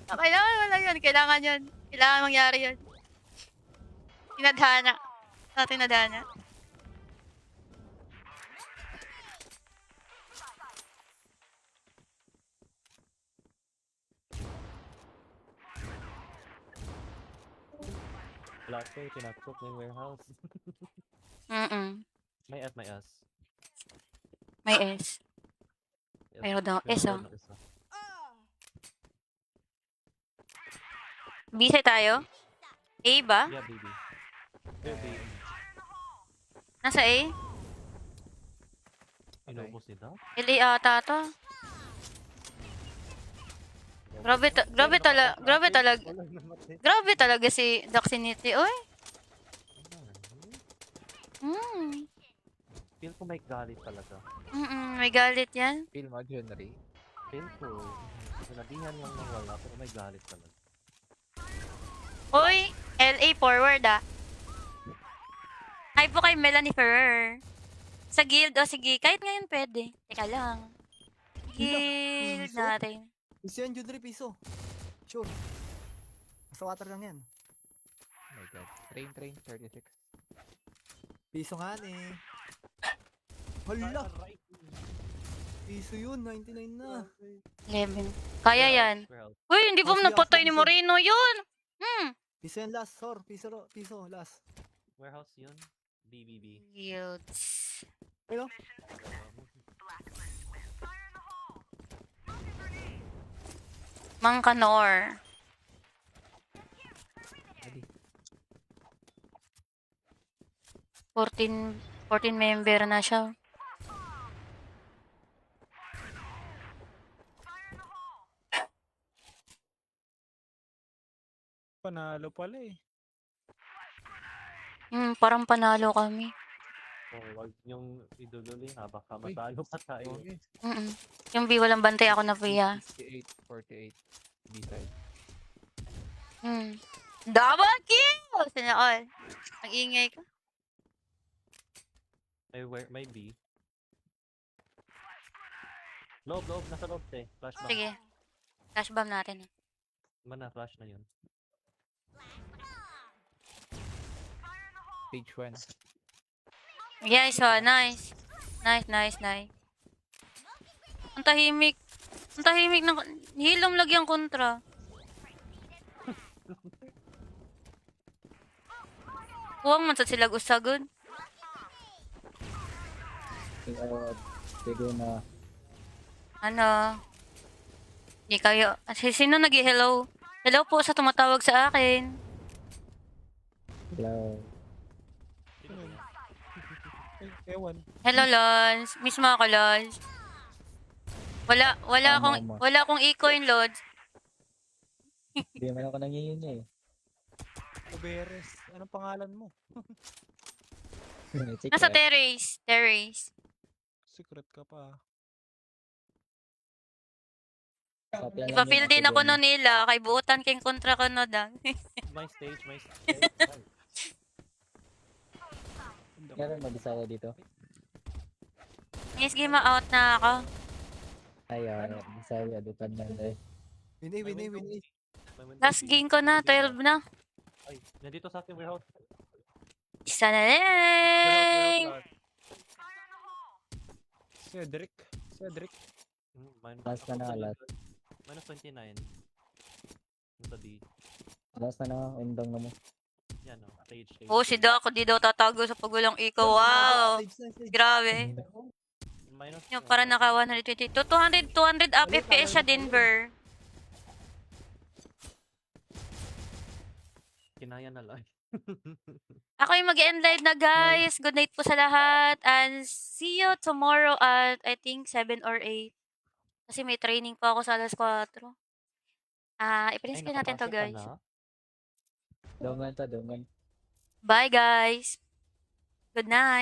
Speaker 3: Okay lang, wala yun. Kailangan yun. Kailangan mangyari yun. Tinadhana. Tinadhana.
Speaker 1: Last day, tinakot na yung warehouse. May at may as.
Speaker 3: May S.
Speaker 1: Yes.
Speaker 3: Mayroon daw S,
Speaker 1: Meron
Speaker 3: oh.
Speaker 1: na isa.
Speaker 3: Busy tayo? A ba?
Speaker 1: Yeah, baby. Yeah, baby.
Speaker 3: Nasa A?
Speaker 1: Inubos ni Doc?
Speaker 3: LA ata to. Grabe talaga si Doxinity. Oy.
Speaker 1: Feel ko may galit talaga.
Speaker 3: May galit yan.
Speaker 6: Feel mo, Junri.
Speaker 1: Feel ko, sinabihan lang ng wala, pero may galit talaga.
Speaker 3: Oy, LA forward ah. Hi po kay Melanie Ferrer. Sa guild, o sige, kahit ngayon pwede. Teka lang. Guild
Speaker 2: piso?
Speaker 3: natin.
Speaker 2: Piso yan, Judre, piso. Sure. Sa water lang yan.
Speaker 6: Oh my god. Train, 36.
Speaker 2: Piso nga eh. Hala! Piso yun, 99 na.
Speaker 3: 11. Kaya yan.
Speaker 1: Warehouse.
Speaker 3: Uy, hindi po
Speaker 2: Sige,
Speaker 3: napatay ni
Speaker 2: piso.
Speaker 3: Moreno yun.
Speaker 2: Piso yan last, sor. Piso, last.
Speaker 1: Warehouse yun. BBB.
Speaker 3: Guilds.
Speaker 2: Pero,
Speaker 3: Mangkanor.
Speaker 6: Adi.
Speaker 3: 14 member na siya.
Speaker 4: panalo pala eh.
Speaker 3: Parang panalo kami.
Speaker 1: So, wag yung idululi ha, baka matalo pa tayo.
Speaker 6: Okay.
Speaker 3: Yung B walang bantay ako na Pia.
Speaker 6: 68, 48. B-side.
Speaker 3: Double kill! Sana all. Ang ingay ka.
Speaker 1: May B. Loob, nasa loob eh. Flash bomb.
Speaker 3: Sige. Flash bomb natin.
Speaker 1: Mana, flash na yun.
Speaker 6: Page 1.
Speaker 3: Yes, oh, nice. Nice. Ang tahimik. Ang tahimik ng... Hilom lagyang kontra. Huwag man sa sila usagod.
Speaker 5: Sige na.
Speaker 3: Ano? Hindi kayo... Sino nag-hello? Hello po sa tumatawag sa akin.
Speaker 5: Hello.
Speaker 4: Ewan.
Speaker 3: Hello, Lons. Miss mo ako, Lons. Wala akong e-coin, Lods.
Speaker 5: Hindi man ako nangihingi eh.
Speaker 4: Uberes. Anong pangalan mo?
Speaker 3: Nasa terrace.
Speaker 4: Secret ka pa.
Speaker 3: Ipa-fill din ako no nila. Kay buutan kayong kontra ko no dang.
Speaker 1: My stage.
Speaker 5: Meron mag-isaya dito.
Speaker 3: Next game out na ako.
Speaker 5: Ayun, saya dutan lang eh.
Speaker 2: Win A, win A, win A.
Speaker 3: Last game ko na, 12 na.
Speaker 1: Ay, nandito sa ating warehouse.
Speaker 3: Isa na
Speaker 1: Warehouse,
Speaker 3: lang.
Speaker 4: Cedric. Cedric.
Speaker 5: Last na na, last.
Speaker 1: Minus 29. Yung sa D.
Speaker 5: Last na indang na mo.
Speaker 1: Yan o. Stage.
Speaker 3: Oh, si Doc, di daw tatago sa pagulang ikaw. Wow.
Speaker 2: Stage na, stage.
Speaker 3: Grabe.
Speaker 1: Minus.
Speaker 3: Yung para naka 122. 200 up FPS siya, Denver.
Speaker 1: Kinaya na lang.
Speaker 3: Ako yung mag-end live na, guys. Good night po sa lahat. And see you tomorrow at I think 7 or 8. Kasi may training pa ako sa alas 4. I-print screen natin to, guys.
Speaker 5: Dongan ta, dongan.
Speaker 3: Bye, guys. Good night.